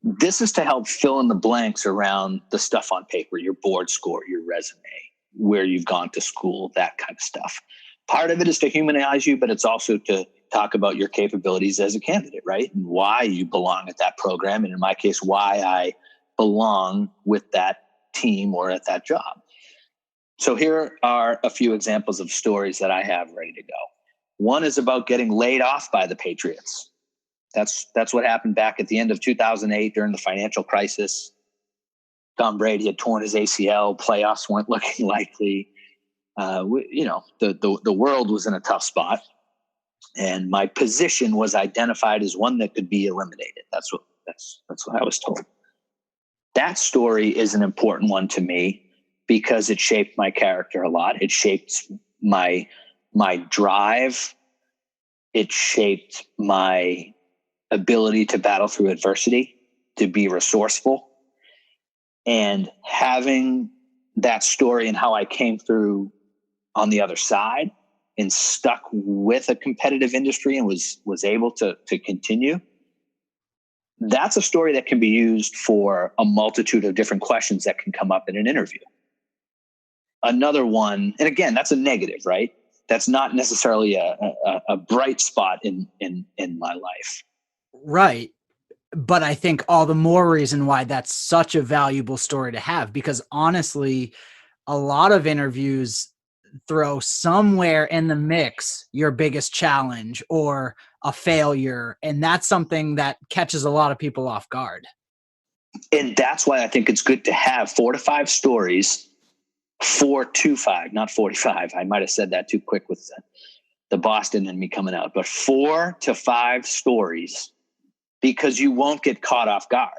This is to help fill in the blanks around the stuff on paper, your board score, your resume, where you've gone to school, that kind of stuff. Part of it is to humanize you, but it's also to talk about your capabilities as a candidate, right? And why you belong at that program. And in my case, why I belong with that team or at that job. So here are a few examples of stories that I have ready to go. One is about getting laid off by the Patriots. That's what happened back at the end of 2008 during the financial crisis. Tom Brady had torn his ACL. Playoffs weren't looking likely. The world was in a tough spot, and my position was identified as one that could be eliminated. That's what I was told. That story is an important one to me because it shaped my character a lot. It shaped my drive. It shaped my ability to battle through adversity, to be resourceful. And having that story and how I came through on the other side and stuck with a competitive industry and was able to continue, that's a story that can be used for a multitude of different questions that can come up in an interview. Another one, and again, that's a negative, right? That's not necessarily a bright spot in my life. Right. But I think all the more reason why that's such a valuable story to have, because honestly, a lot of interviews throw somewhere in the mix your biggest challenge or a failure. And that's something that catches a lot of people off guard. And that's why I think it's good to have 4 to 5 stories, 4 to 5, not 45. I might have said that too quick with the Boston and me coming out, but 4 to 5 stories, because you won't get caught off guard.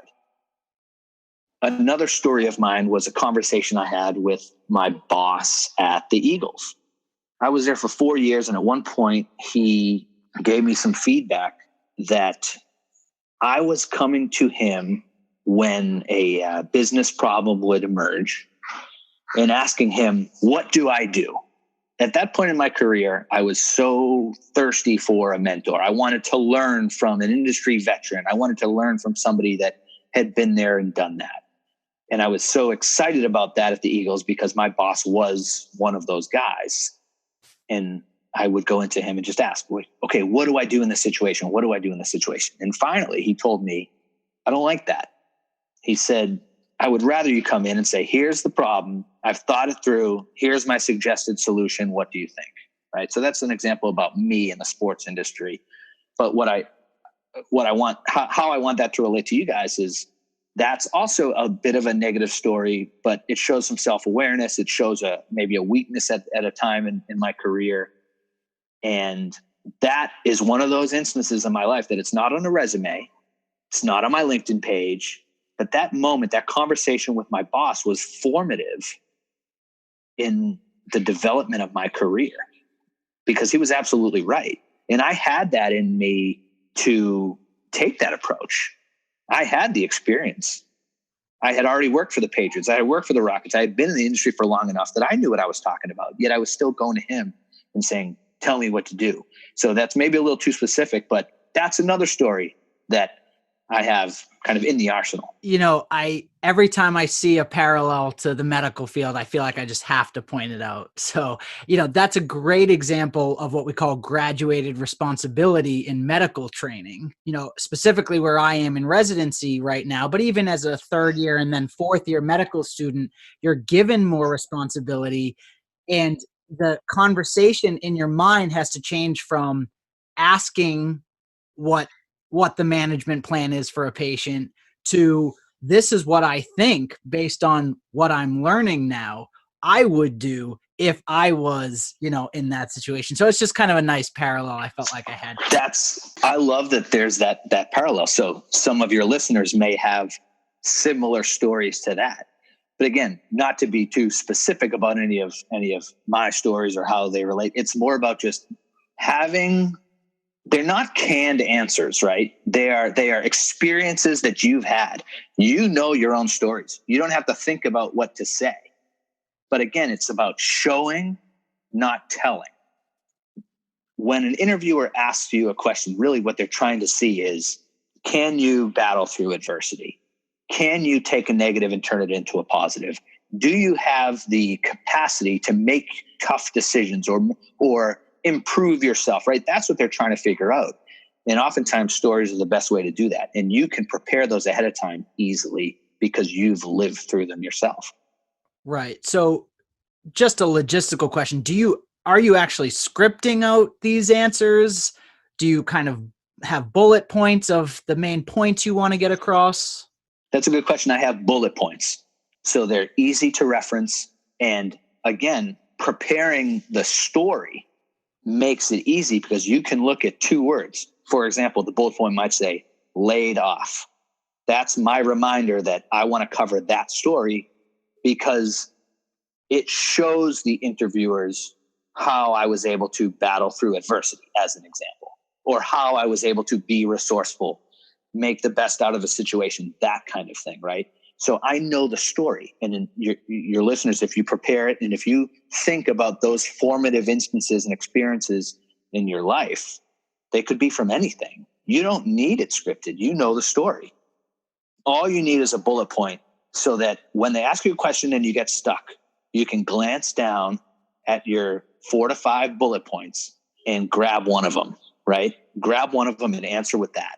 Another story of mine was a conversation I had with my boss at the Eagles. I was there for 4 years, and at one point he gave me some feedback that I was coming to him when a business problem would emerge and asking him, what do I do? At that point in my career, I was so thirsty for a mentor. I wanted to learn from an industry veteran. I wanted to learn from somebody that had been there and done that. And I was so excited about that at the Eagles because my boss was one of those guys. And I would go into him and just ask, okay, what do I do in this situation? What do I do in this situation? And finally, he told me, I don't like that. He said, I would rather you come in and say, here's the problem. I've thought it through. Here's my suggested solution. What do you think? Right. So that's an example about me in the sports industry. But what I want, how I want that to relate to you guys is that's also a bit of a negative story, but it shows some self-awareness. It shows maybe a weakness at a time in my career. And that is one of those instances in my life that it's not on a resume. It's not on my LinkedIn page. But that moment, that conversation with my boss was formative in the development of my career because he was absolutely right. And I had that in me to take that approach. I had the experience. I had already worked for the Patriots. I had worked for the Rockets. I had been in the industry for long enough that I knew what I was talking about. Yet I was still going to him and saying, tell me what to do. So that's maybe a little too specific, but that's another story that I have kind of in the arsenal. You know, every time I see a parallel to the medical field, I feel like I just have to point it out. So, that's a great example of what we call graduated responsibility in medical training, specifically where I am in residency right now, but even as a 3rd year and then 4th year medical student, you're given more responsibility, and the conversation in your mind has to change from asking what the management plan is for a patient to this is what I think based on what I'm learning now I would do if I was, in that situation. So it's just kind of a nice parallel. I felt like I had. I love that there's that parallel. So some of your listeners may have similar stories to that. But again, not to be too specific about any of my stories or how they relate. It's more about just they're not canned answers, right? They are experiences that you've had. You know your own stories. You don't have to think about what to say. But again, it's about showing, not telling. When an interviewer asks you a question, really what they're trying to see is, can you battle through adversity? Can you take a negative and turn it into a positive? Do you have the capacity to make tough decisions or improve yourself, right? That's what they're trying to figure out. And oftentimes stories are the best way to do that. And you can prepare those ahead of time easily because you've lived through them yourself. Right. So just a logistical question. Are you actually scripting out these answers? Do you kind of have bullet points of the main points you want to get across? That's a good question. I have bullet points. so they're easy to reference. And again, preparing the story makes it easy because you can look at 2 words. For example, the bullet point might say laid off. That's my reminder that I want to cover that story because it shows the interviewers how I was able to battle through adversity, as an example, or how I was able to be resourceful, make the best out of a situation, that kind of thing, right? So I know the story. And in your listeners, if you prepare it and if you think about those formative instances and experiences in your life, they could be from anything. You don't need it scripted. You know the story. All you need is a bullet point so that when they ask you a question and you get stuck, you can glance down at your 4 to 5 bullet points and grab one of them, right? Grab one of them and answer with that.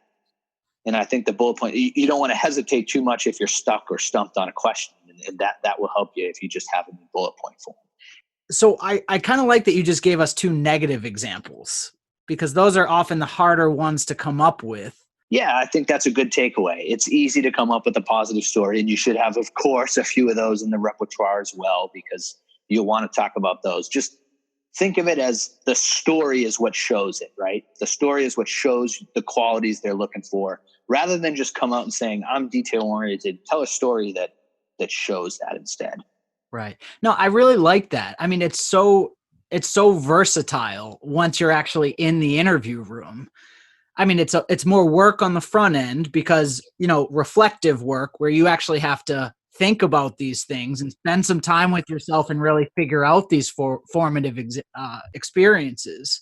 And I think the bullet point, you don't want to hesitate too much if you're stuck or stumped on a question. And that will help you if you just have a bullet point form. So I kind of like that you just gave us 2 negative examples because those are often the harder ones to come up with. Yeah, I think that's a good takeaway. It's easy to come up with a positive story, and you should have, of course, a few of those in the repertoire as well because you'll want to talk about those. Just think of it as the story is what shows it, right? The story is what shows the qualities they're looking for, rather than just come out and saying, I'm detail-oriented. Tell a story that shows that instead. Right. No, I really like that. I mean, it's so versatile once you're actually in the interview room. I mean, it's more work on the front end because, reflective work where you actually have to think about these things and spend some time with yourself and really figure out these formative experiences.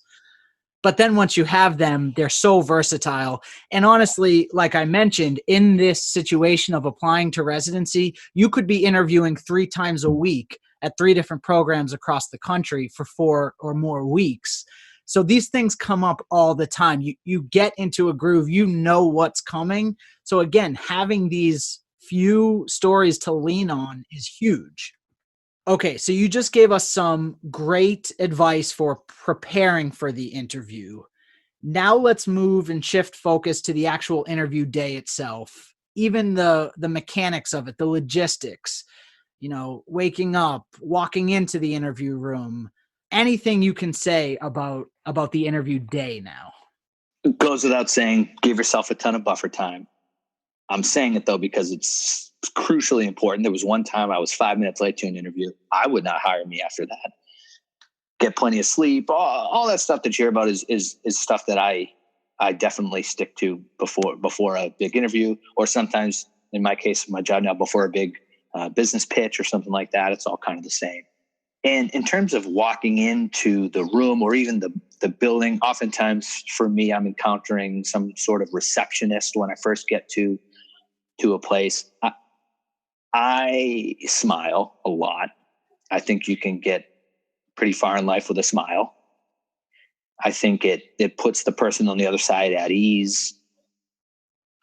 But then once you have them, they're so versatile. And honestly, like I mentioned, in this situation of applying to residency, you could be interviewing 3 times a week at 3 different programs across the country for 4 or more weeks. So these things come up all the time. You get into a groove, you know what's coming. So again, having these few stories to lean on is huge. Okay, so you just gave us some great advice for preparing for the interview. Now let's move and shift focus to the actual interview day itself. Even the mechanics of it, the logistics, waking up, walking into the interview room, anything you can say about the interview day now. It goes without saying, give yourself a ton of buffer time. I'm saying it though because it's crucially important. There was one time I was 5 minutes late to an interview. I would not hire me after that. Get plenty of sleep. All that stuff that you hear about is stuff that I definitely stick to before a big interview, or sometimes in my case, my job now, before a big business pitch or something like that. It's all kind of the same. And in terms of walking into the room or even the building, oftentimes for me, I'm encountering some sort of receptionist when I first get to a place. I smile a lot. I think you can get pretty far in life with a smile. I think it puts the person on the other side at ease.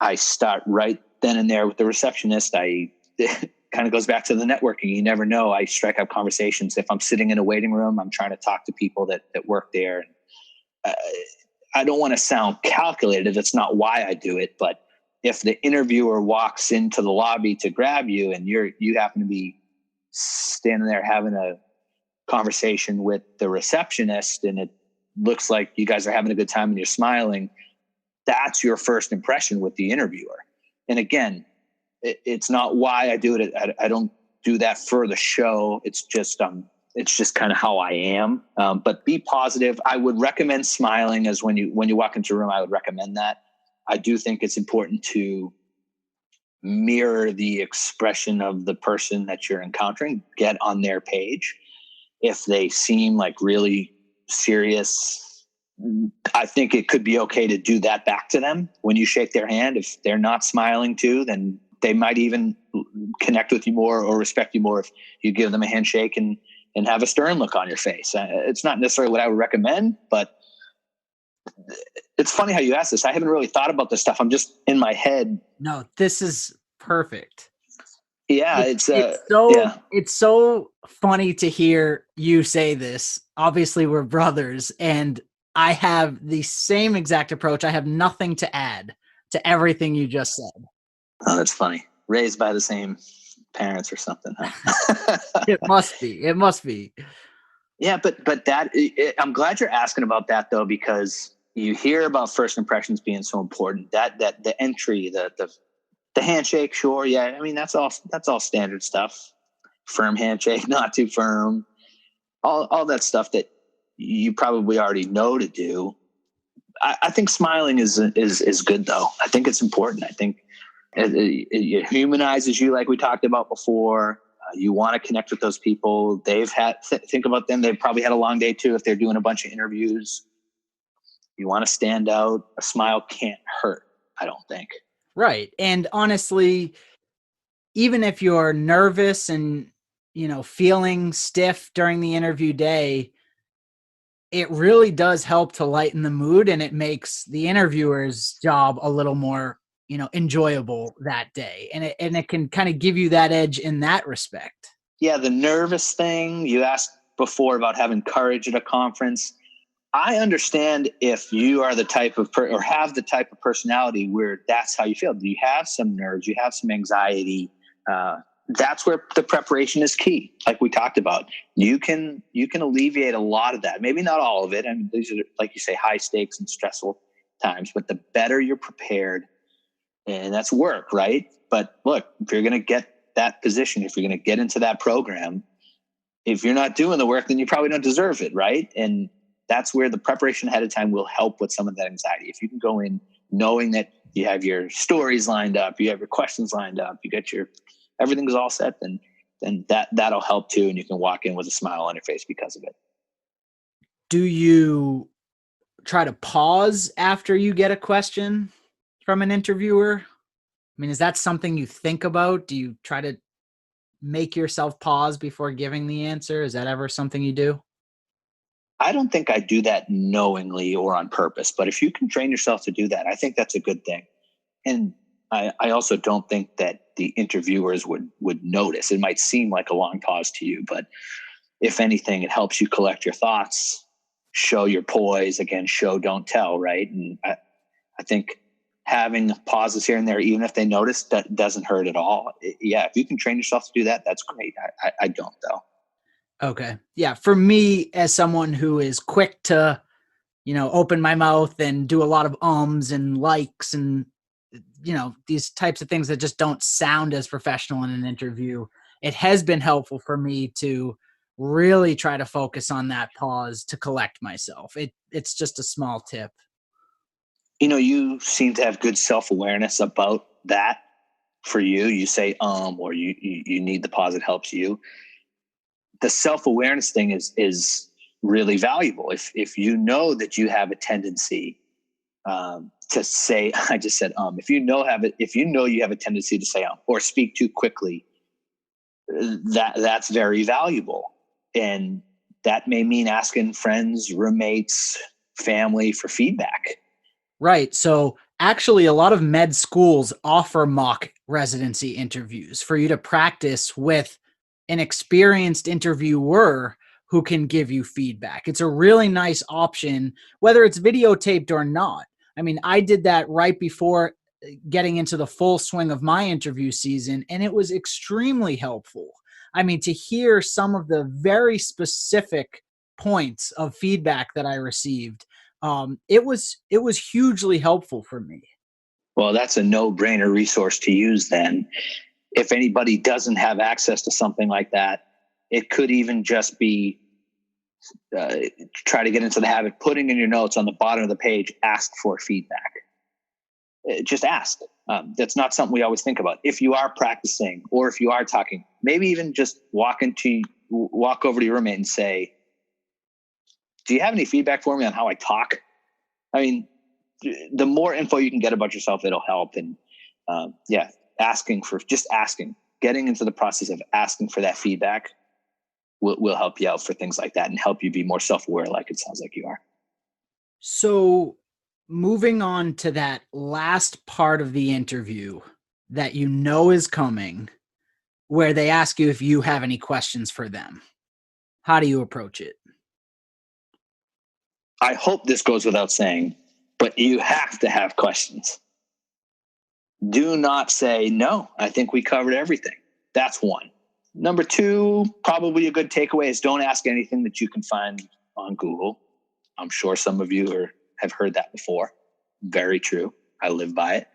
I start right then and there with the receptionist. It kind of goes back to the networking. You never know. I strike up conversations. If I'm sitting in a waiting room, I'm trying to talk to people that work there. I don't want to sound calculated. That's not why I do it. But if the interviewer walks into the lobby to grab you and you happen to be standing there having a conversation with the receptionist and it looks like you guys are having a good time and you're smiling, that's your first impression with the interviewer. And again, it's not why I do it. I don't do that for the show. It's just kind of how I am. But be positive. I would recommend smiling as when you walk into a room. I would recommend that. I do think it's important to mirror the expression of the person that you're encountering. Get on their page. If they seem like really serious, I think it could be okay to do that back to them when you shake their hand. If they're not smiling too, then they might even connect with you more or respect you more if you give them a handshake and have a stern look on your face. It's not necessarily what I would recommend, but it's funny how you ask this. I haven't really thought about this stuff. I'm just in my head. No, this is perfect. Yeah, it's so funny to hear you say this. Obviously, we're brothers, and I have the same exact approach. I have nothing to add to everything you just said. Oh, that's funny. Raised by the same parents or something, huh? It must be. It must be. Yeah, but I'm glad you're asking about that though, because you hear about first impressions being so important. That the entry, the handshake, sure, yeah. I mean, that's all standard stuff. Firm handshake, not too firm, all that stuff that you probably already know to do. I think smiling is good though. I think it's important. I think it humanizes you, like we talked about before. You want to connect with those people. Think about them. They've probably had a long day too if they're doing a bunch of interviews. You want to stand out. A smile can't hurt, I don't think. Right. And honestly, even if you're nervous and, feeling stiff during the interview day, it really does help to lighten the mood, and it makes the interviewer's job a little more, enjoyable that day. And it can kind of give you that edge in that respect. Yeah, the nervous thing, you asked before about having courage at a conference. I understand if you are the type of or have the type of personality where that's how you feel. You have some nerves, you have some anxiety. That's where the preparation is key. Like we talked about, you can alleviate a lot of that. Maybe not all of it. I mean, these are, like you say, high stakes and stressful times. But the better you're prepared, and that's work, right? But look, if you're going to get that position, if you're going to get into that program, if you're not doing the work, then you probably don't deserve it, right? And that's where the preparation ahead of time will help with some of that anxiety. If you can go in knowing that you have your stories lined up, you have your questions lined up, you get everything's all set, then that'll help too, and you can walk in with a smile on your face because of it. Do you try to pause after you get a question from an interviewer? I mean, is that something you think about? Do you try to make yourself pause before giving the answer? Is that ever something you do? I don't think I do that knowingly or on purpose, but if you can train yourself to do that, I think that's a good thing. And I also don't think that the interviewers would notice. It might seem like a long pause to you, but if anything, it helps you collect your thoughts, show your poise. Again, show, don't tell, right? And I think having pauses here and there, even if they notice, that doesn't hurt at all. Yeah, if you can train yourself to do that, that's great. I don't, though. Okay. Yeah. For me, as someone who is quick to, open my mouth and do a lot of ums and likes and, these types of things that just don't sound as professional in an interview, it has been helpful for me to really try to focus on that pause to collect myself. It's just a small tip. You seem to have good self-awareness about that. For you say or you need the pause, it helps you. The self-awareness thing is really valuable. If you know that you have a tendency to say, I just said if you know you have a tendency to say or speak too quickly, that's very valuable. And that may mean asking friends, roommates, family for feedback. Right. So actually, a lot of med schools offer mock residency interviews for you to practice with an experienced interviewer who can give you feedback. It's a really nice option, whether it's videotaped or not. I mean, I did that right before getting into the full swing of my interview season, and it was extremely helpful. I mean, to hear some of the very specific points of feedback that I received, it was hugely helpful for me. Well, that's a no-brainer resource to use then. If anybody doesn't have access to something like that, it could even just be try to get into the habit, putting in your notes on the bottom of the page, ask for feedback. Just ask. That's not something we always think about. If you are practicing or if you are talking, maybe even just walk over to your roommate and say, do you have any feedback for me on how I talk? I mean, the more info you can get about yourself, it'll help. And asking, getting into the process of asking for that feedback will help you out for things like that and help you be more self-aware, like it sounds like you are. So moving on to that last part of the interview that is coming, where they ask you if you have any questions for them. How do you approach it? I hope this goes without saying, but you have to have questions. Do not say, no, I think we covered everything. That's one. Number two, probably a good takeaway is don't ask anything that you can find on Google. I'm sure some of you have heard that before. Very true. I live by it.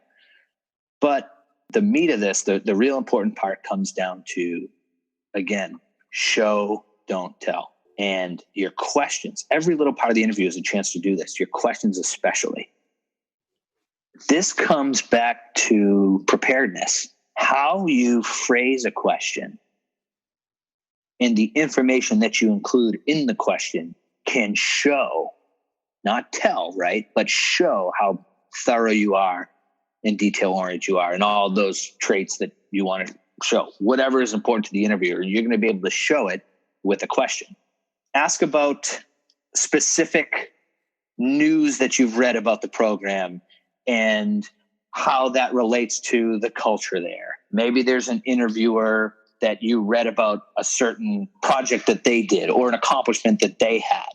But the meat of this, the real important part comes down to, again, show, don't tell. And your questions, every little part of the interview is a chance to do this. Your questions especially. This comes back to preparedness. How you phrase a question and the information that you include in the question can show, not tell, right? But show how thorough you are and detail-oriented you are and all those traits that you want to show. Whatever is important to the interviewer, you're going to be able to show it with a question. Ask about specific news that you've read about the program and how that relates to the culture there. Maybe there's an interviewer that you read about a certain project that they did or an accomplishment that they had.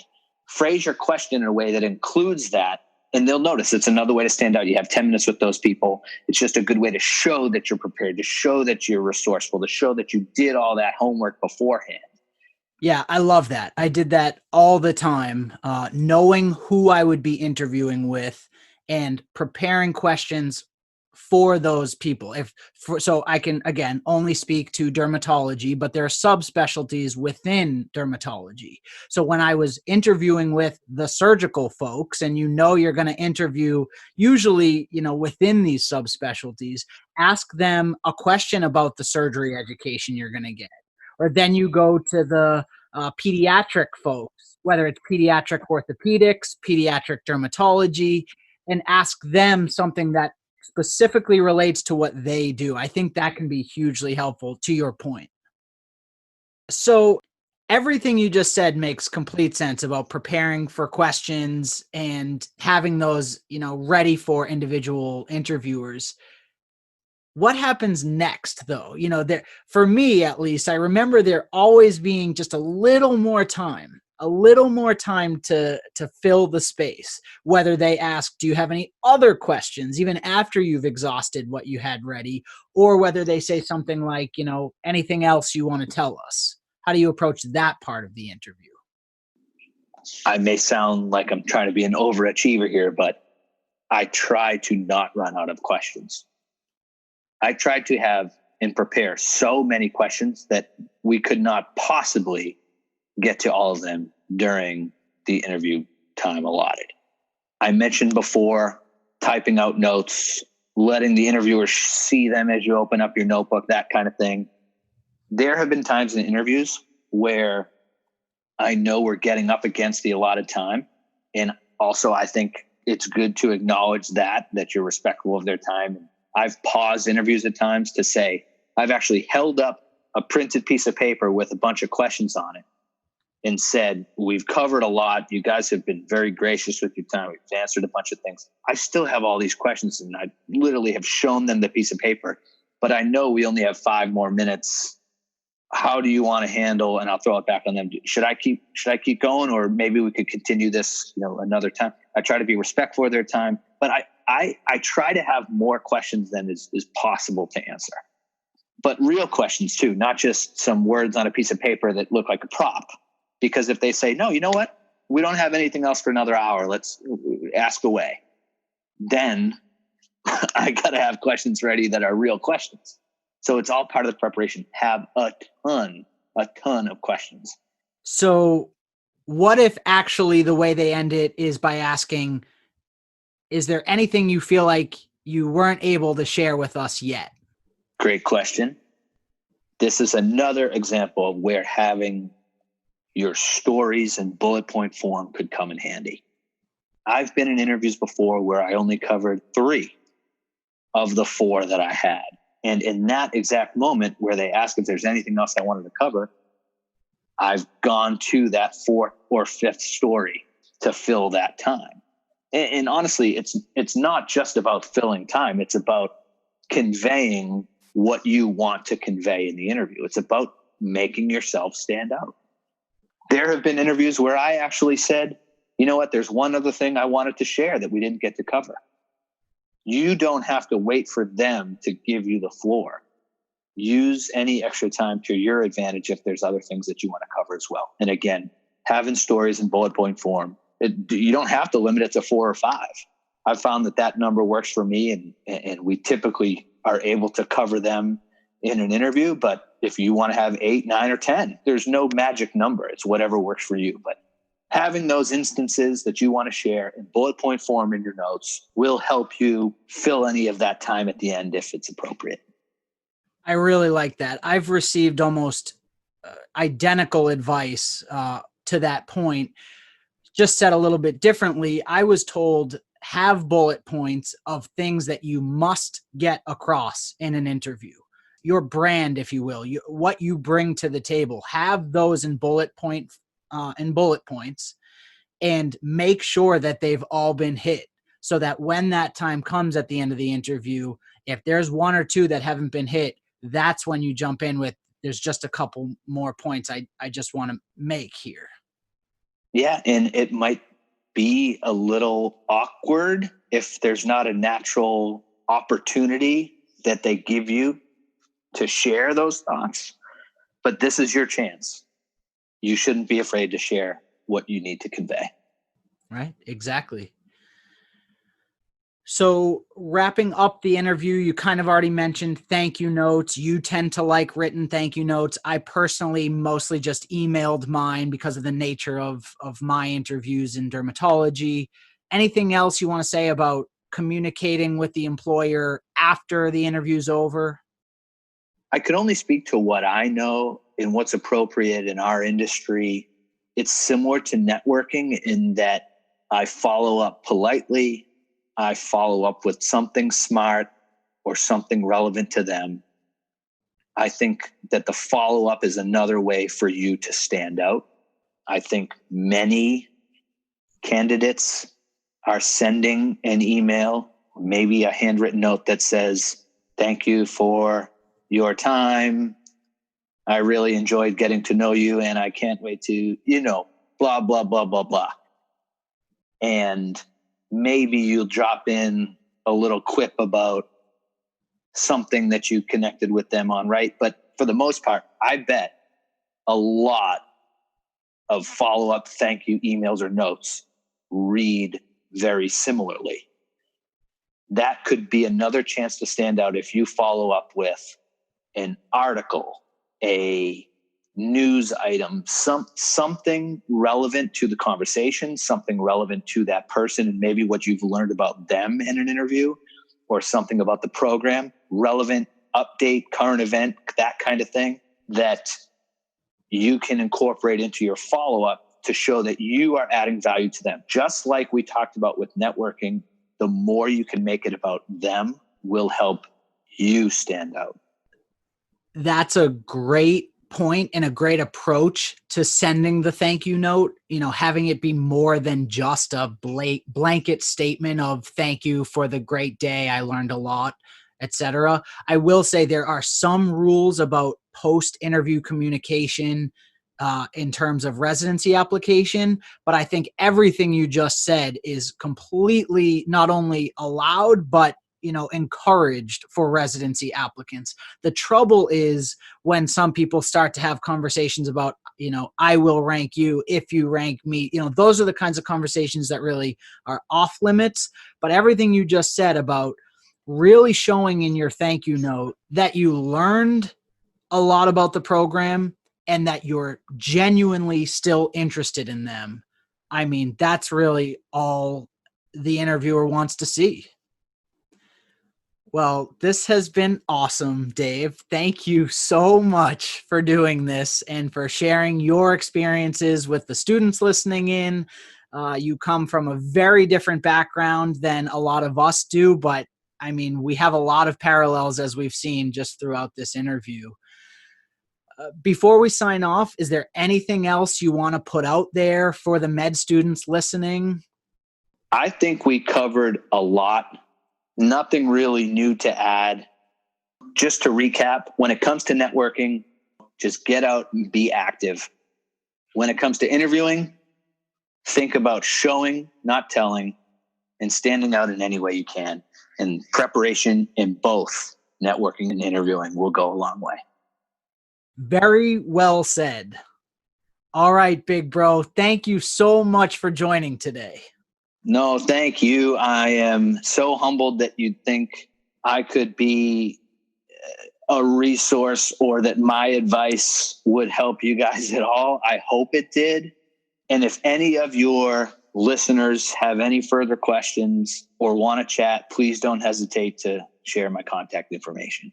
Phrase your question in a way that includes that, and they'll notice it's another way to stand out. You have 10 minutes with those people. It's just a good way to show that you're prepared, to show that you're resourceful, to show that you did all that homework beforehand. Yeah, I love that. I did that all the time, knowing who I would be interviewing with and preparing questions for those people. So I can, again, only speak to dermatology, but there are subspecialties within dermatology. So when I was interviewing with the surgical folks, and you're going to interview usually, within these subspecialties, ask them a question about the surgery education you're going to get. Or then you go to the pediatric folks, whether it's pediatric orthopedics, pediatric dermatology, and ask them something that specifically relates to what they do. I think that can be hugely helpful, to your point. So everything you just said makes complete sense about preparing for questions and having those, ready for individual interviewers. What happens next, though? For me, at least, I remember there always being just a little more time to fill the space. Whether they ask, do you have any other questions, even after you've exhausted what you had ready, or whether they say something like, anything else you want to tell us? How do you approach that part of the interview? I may sound like I'm trying to be an overachiever here, but I try to not run out of questions. I tried to have and prepare so many questions that we could not possibly get to all of them during the interview time allotted. I mentioned before typing out notes, letting the interviewer see them as you open up your notebook, that kind of thing. There have been times in interviews where I know we're getting up against the allotted time. And also I think it's good to acknowledge that you're respectful of their time. I've paused interviews at times to say, I've actually held up a printed piece of paper with a bunch of questions on it and said, we've covered a lot. You guys have been very gracious with your time. We've answered a bunch of things. I still have all these questions, and I literally have shown them the piece of paper, but I know we only have 5 more minutes. How do you want to handle? And I'll throw it back on them. Should I keep going, or maybe we could continue this, another time? I try to be respectful of their time, but I try to have more questions than is possible to answer, but real questions too, not just some words on a piece of paper that look like a prop. Because if they say, no, you know what? We don't have anything else for another hour. Let's ask away. Then I got to have questions ready that are real questions. So it's all part of the preparation. Have a ton of questions. So what if actually the way they end it is by asking, is there anything you feel like you weren't able to share with us yet? Great question. This is another example of where having your stories in bullet point form could come in handy. I've been in interviews before where I only covered 3 of the 4 that I had. And in that exact moment where they ask if there's anything else I wanted to cover, I've gone to that 4th or 5th story to fill that time. And honestly, it's not just about filling time. It's about conveying what you want to convey in the interview. It's about making yourself stand out. There have been interviews where I actually said, you know what, there's one other thing I wanted to share that we didn't get to cover. You don't have to wait for them to give you the floor. use any extra time to your advantage if there's other things that you want to cover as well. And again, having stories in bullet point form, you don't have to limit it to 4 or 5. I've found that number works for me, and we typically are able to cover them in an interview. But if you want to have 8, 9, or 10, there's no magic number. It's whatever works for you. But having those instances that you want to share in bullet point form in your notes will help you fill any of that time at the end if it's appropriate. I really like that. I've received almost identical advice to that point. Just said a little bit differently. I was told have bullet points of things that you must get across in an interview. Your brand, if you will, what you bring to the table. Have those in bullet points, and make sure that they've all been hit, so that when that time comes at the end of the interview, if there's 1 or 2 that haven't been hit, that's when you jump in with, there's just a couple more points I just want to make here. Yeah, and it might be a little awkward if there's not a natural opportunity that they give you to share those thoughts. But this is your chance. You shouldn't be afraid to share what you need to convey. Right? Exactly. So wrapping up the interview, you kind of already mentioned thank you notes. You tend to like written thank you notes. I personally mostly just emailed mine because of the nature of my interviews in dermatology. Anything else you want to say about communicating with the employer after the interview's over? I could only speak to what I know and what's appropriate in our industry. It's similar to networking in that I follow up politely. I follow up with something smart or something relevant to them. I think that the follow-up is another way for you to stand out. I think many candidates are sending an email, maybe a handwritten note that says, thank you for your time. I really enjoyed getting to know you, and I can't wait to, blah, blah, blah, blah, blah. And maybe you'll drop in a little quip about something that you connected with them on, right? But for the most part, I bet a lot of follow-up thank you emails or notes read very similarly. That could be another chance to stand out if you follow up with an article, a news item, something relevant to the conversation, something relevant to that person, and maybe what you've learned about them in an interview, or something about the program, relevant update, current event, that kind of thing, that you can incorporate into your follow-up to show that you are adding value to them. Just like we talked about with networking, the more you can make it about them will help you stand out. That's a great point and a great approach to sending the thank you note, having it be more than just a blanket statement of thank you for the great day. I learned a lot, etc. I will say there are some rules about post-interview communication in terms of residency application, but I think everything you just said is completely not only allowed, but encouraged for residency applicants. The trouble is when some people start to have conversations about, I will rank you if you rank me. Those are the kinds of conversations that really are off limits. But everything you just said about really showing in your thank you note that you learned a lot about the program and that you're genuinely still interested in them. I mean, that's really all the interviewer wants to see. Well, this has been awesome, Dave. Thank you so much for doing this and for sharing your experiences with the students listening in. You come from a very different background than a lot of us do, but I mean, we have a lot of parallels as we've seen just throughout this interview. Before we sign off, is there anything else you want to put out there for the med students listening? I think we covered a lot. Nothing really new to add. Just to recap, when it comes to networking, just get out and be active. When it comes to interviewing, think about showing, not telling, and standing out in any way you can. And preparation in both networking and interviewing will go a long way. Very well said. All right, big bro. Thank you so much for joining today. No, thank you. I am so humbled that you'd think I could be a resource or that my advice would help you guys at all. I hope it did. And if any of your listeners have any further questions or want to chat, please don't hesitate to share my contact information.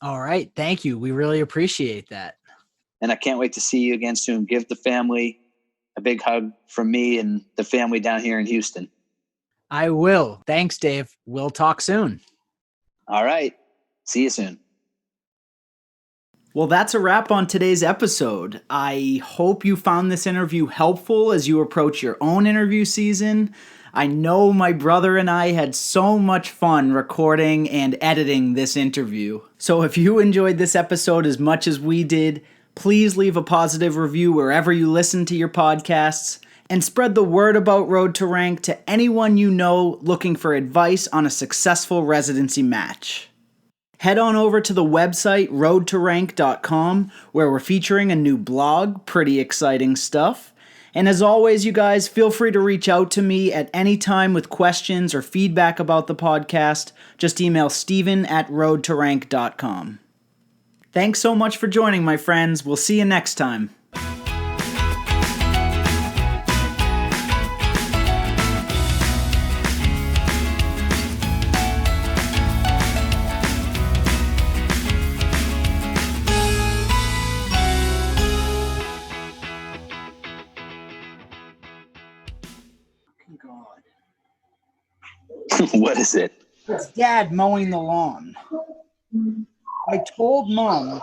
All right. Thank you. We really appreciate that. And I can't wait to see you again soon. Give the family a big hug from me and the family down here in Houston. I will. Thanks, Dave. We'll talk soon. All right. See you soon. Well, that's a wrap on today's episode. I hope you found this interview helpful as you approach your own interview season. I know my brother and I had so much fun recording and editing this interview. So if you enjoyed this episode as much as we did, please leave a positive review wherever you listen to your podcasts and spread the word about Road to Rank to anyone you know looking for advice on a successful residency match. Head on over to the website roadtorank.com where we're featuring a new blog, pretty exciting stuff. And as always, you guys, feel free to reach out to me at any time with questions or feedback about the podcast. Just email steven@roadtorank.com. Thanks so much for joining, my friends. We'll see you next time. God. What is it? It's Dad mowing the lawn. I told Mom.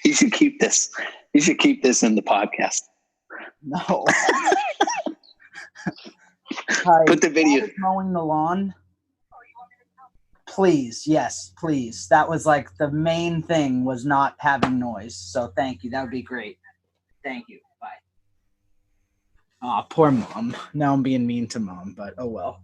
You should keep this. You should keep this in the podcast. No. Put the video. Dad is mowing the lawn. Please, yes, please. That was like the main thing, was not having noise. So thank you. That would be great. Thank you. Bye. Aw, poor Mom. Now I'm being mean to Mom, but oh well.